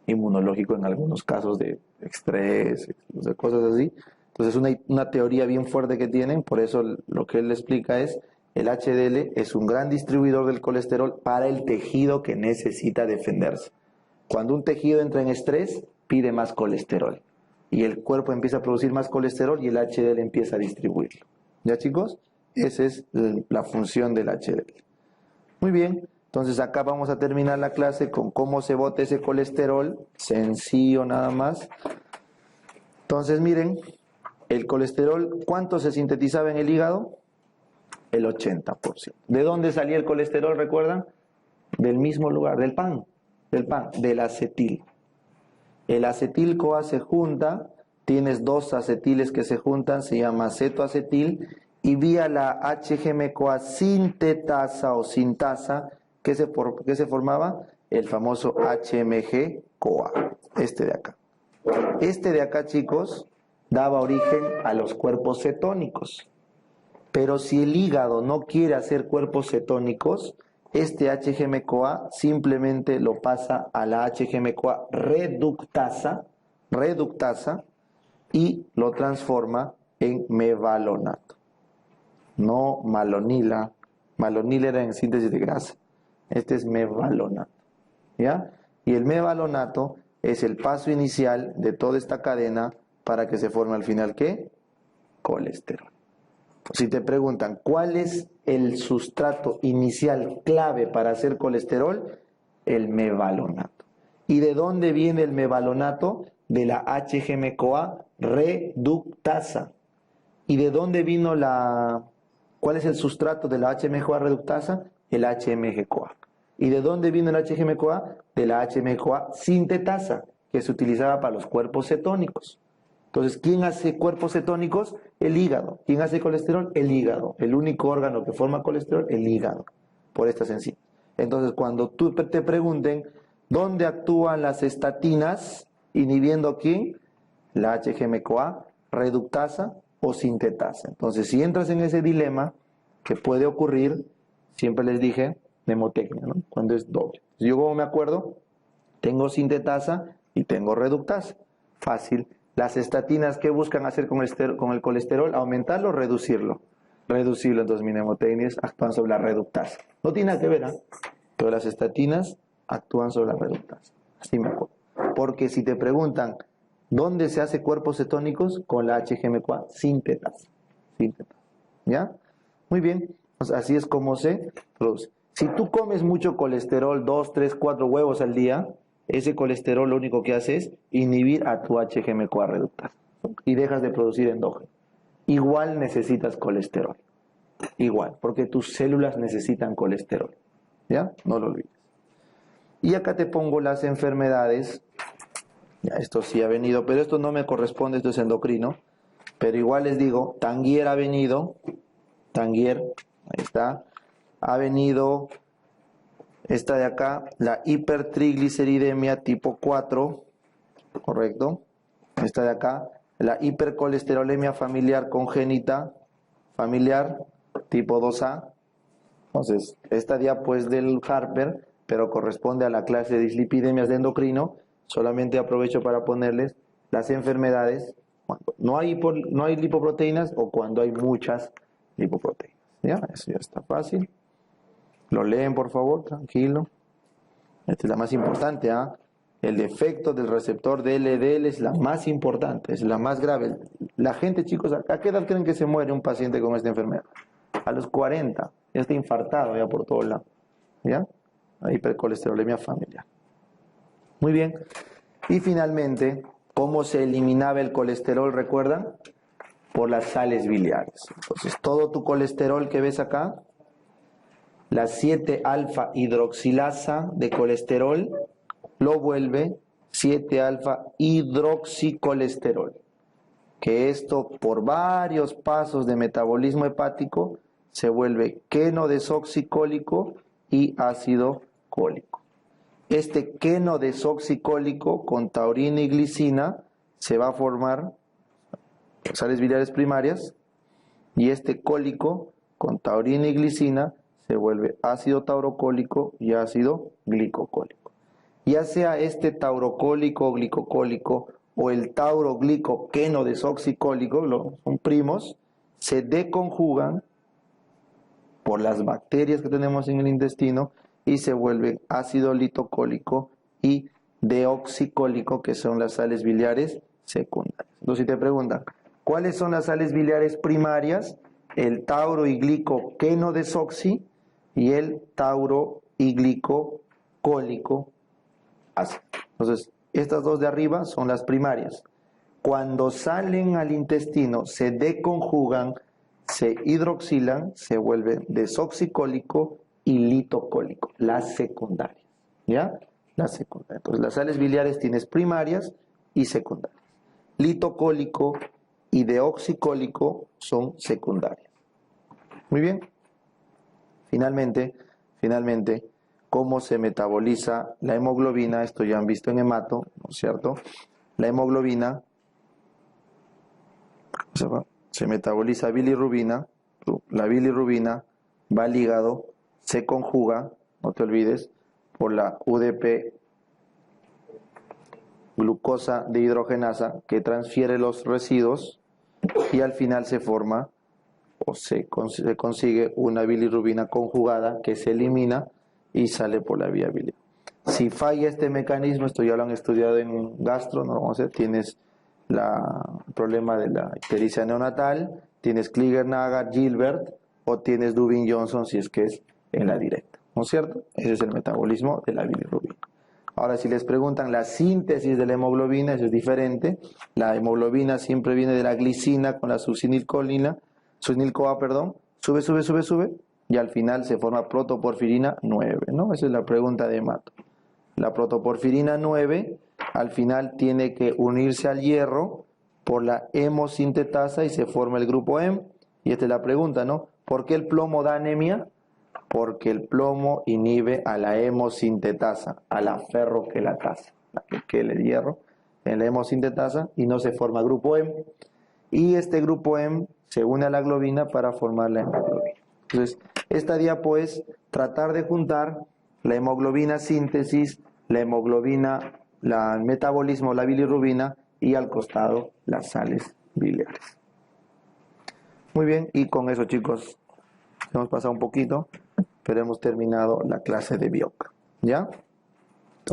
inmunológico en algunos casos de estrés, de cosas así. Entonces es una teoría bien fuerte que tienen, por eso lo que él explica es, el HDL es un gran distribuidor del colesterol para el tejido que necesita defenderse. Cuando un tejido entra en estrés, pide más colesterol. Y el cuerpo empieza a producir más colesterol y el HDL empieza a distribuirlo. ¿Ya, chicos? Esa es la función del HDL. Muy bien, entonces acá vamos a terminar la clase con cómo se bota ese colesterol. Sencillo nada más. Entonces miren, el colesterol, ¿cuánto se sintetizaba en el hígado? El 80%. ¿De dónde salía el colesterol, recuerdan? Del mismo lugar, del pan, del acetil. El acetil-CoA se junta, tienes dos acetiles que se juntan, se llama acetoacetil, y vía la HGM-CoA sintetasa o sintasa, ¿qué se formaba? El famoso HMG-CoA, este de acá. Este de acá, chicos, daba origen a los cuerpos cetónicos. Pero si el hígado no quiere hacer cuerpos cetónicos, este HGM-CoA simplemente lo pasa a la HGM-CoA reductasa y lo transforma en mevalonato. No malonila. Malonila era en síntesis de grasa. Este es mevalonato, ¿ya? Y el mevalonato es el paso inicial de toda esta cadena para que se forme al final, ¿qué? Colesterol. Si te preguntan, ¿cuál es el sustrato inicial clave para hacer colesterol? El mevalonato. ¿Y de dónde viene el mevalonato? De la HGM-CoA reductasa. ¿Y de dónde vino cuál es el sustrato de la HGM-CoA reductasa? El HMG-CoA. ¿Y de dónde vino el HGM-CoA? De la HMG-CoA sintetasa, que se utilizaba para los cuerpos cetónicos. Entonces, ¿quién hace cuerpos cetónicos? El hígado. ¿Quién hace colesterol? El hígado. El único órgano que forma colesterol, el hígado. Por estas enzimas. Entonces, cuando tú te pregunten, ¿dónde actúan las estatinas inhibiendo a quién? La HGM-CoA reductasa o sintetasa. Entonces, si entras en ese dilema, que puede ocurrir, siempre les dije, mnemotecnia, ¿no? Cuando es doble. Yo, como me acuerdo, tengo sintetasa y tengo reductasa. Fácil. Las estatinas, ¿qué buscan hacer con el colesterol? ¿Aumentarlo o reducirlo? Reducirlo. Entonces, mis mnemotecnias actúan sobre la reductasa. No tiene nada que ver, ¿eh? Pero las estatinas actúan sobre la reductasa. Así me acuerdo. Porque si te preguntan, ¿dónde se hace cuerpos cetónicos? Con la HGM-CoA sintetasa. ¿Ya? Muy bien. Pues así es como se produce. Si tú comes mucho colesterol, 2, 3, 4 huevos al día, ese colesterol lo único que hace es inhibir a tu HGM-CoA reductasa y dejas de producir endógeno. Igual necesitas colesterol. Igual, porque tus células necesitan colesterol. ¿Ya? No lo olvides. Y acá te pongo las enfermedades. Ya, esto sí ha venido, pero esto no me corresponde, esto es endocrino. Pero igual les digo, Tanguier ha venido. Tanguier, ahí está. Ha venido esta de acá, la hipertrigliceridemia tipo 4, correcto. Esta de acá, la hipercolesterolemia familiar congénita, familiar tipo 2A. Entonces, esta diapo es del Harper, pero corresponde a la clase de dislipidemias de endocrino. Solamente aprovecho para ponerles las enfermedades cuando no hay lipoproteínas o cuando hay muchas lipoproteínas. ¿Ya? Eso ya está fácil. Lo leen, por favor, tranquilo. Esta es la más importante, ¿ah? El defecto del receptor de LDL es la más importante, es la más grave. La gente, chicos, ¿a qué edad creen que se muere un paciente con esta enfermedad? A los 40, ya está infartado ya por todos lados. ¿Ya? Hipercolesterolemia familiar. Muy bien. Y finalmente, ¿cómo se eliminaba el colesterol? ¿Recuerdan? Por las sales biliares. Entonces, todo tu colesterol que ves acá, la 7-alfa hidroxilasa de colesterol, lo vuelve 7-alfa hidroxicolesterol. Que esto, por varios pasos de metabolismo hepático, se vuelve queno-desoxicólico y ácido cólico. Este queno-desoxicólico con taurina y glicina se va a formar sales biliares primarias, y este cólico con taurina y glicina se vuelve ácido taurocólico y ácido glicocólico. Ya sea este taurocólico o glicocólico o el tauroglicoqueno-desoxicólico, son primos, se deconjugan por las bacterias que tenemos en el intestino y se vuelven ácido litocólico y deoxicólico, que son las sales biliares secundarias. Entonces, si te preguntan, ¿cuáles son las sales biliares primarias? El tauro y glicoqueno desoxi y el tauro y glicocólico ácido. Entonces, estas dos de arriba son las primarias. Cuando salen al intestino, se deconjugan, se hidroxilan, se vuelven desoxicólico y litocólico, las secundarias. ¿Ya? Las secundarias. Entonces, las sales biliares tienes primarias y secundarias. Litocólico y deoxicólico son secundarias. Muy bien. Finalmente, ¿cómo se metaboliza la hemoglobina? Esto ya han visto en hemato, ¿no es cierto? La hemoglobina se metaboliza bilirrubina, la bilirrubina va al hígado, se conjuga, no te olvides, por la UDP, glucosa de hidrogenasa, que transfiere los residuos y al final se forma o se consigue una bilirrubina conjugada que se elimina y sale por la vía biliar. Si falla este mecanismo, esto ya lo han estudiado en gastro, no vamos a hacer, tienes el problema de la ictericia neonatal, tienes Kliger-Nagar, Gilbert o tienes Dubin-Johnson si es que es en la directa, ¿no es cierto? Ese es el metabolismo de la bilirrubina. Ahora, si les preguntan la síntesis de la hemoglobina, eso es diferente. La hemoglobina siempre viene de la glicina con la succinilcolina, succinil-CoA, sube, y al final se forma protoporfirina 9, ¿no? Esa es la pregunta de hemato. La protoporfirina 9 al final tiene que unirse al hierro por la hemosintetasa y se forma el grupo Hem. Y esta es la pregunta, ¿no? ¿Por qué el plomo da anemia? Porque el plomo inhibe a la hemosintetasa, a la ferroquelatasa, la que queda el hierro en la hemosintetasa y no se forma grupo Hem. Y este grupo Hem se une a la globina para formar la hemoglobina. Entonces, esta diapo es tratar de juntar la hemoglobina síntesis, la hemoglobina, el metabolismo, la bilirrubina y al costado las sales biliares. Muy bien, y con eso, chicos, hemos pasado un poquito, pero hemos terminado la clase de Bioc. ¿Ya?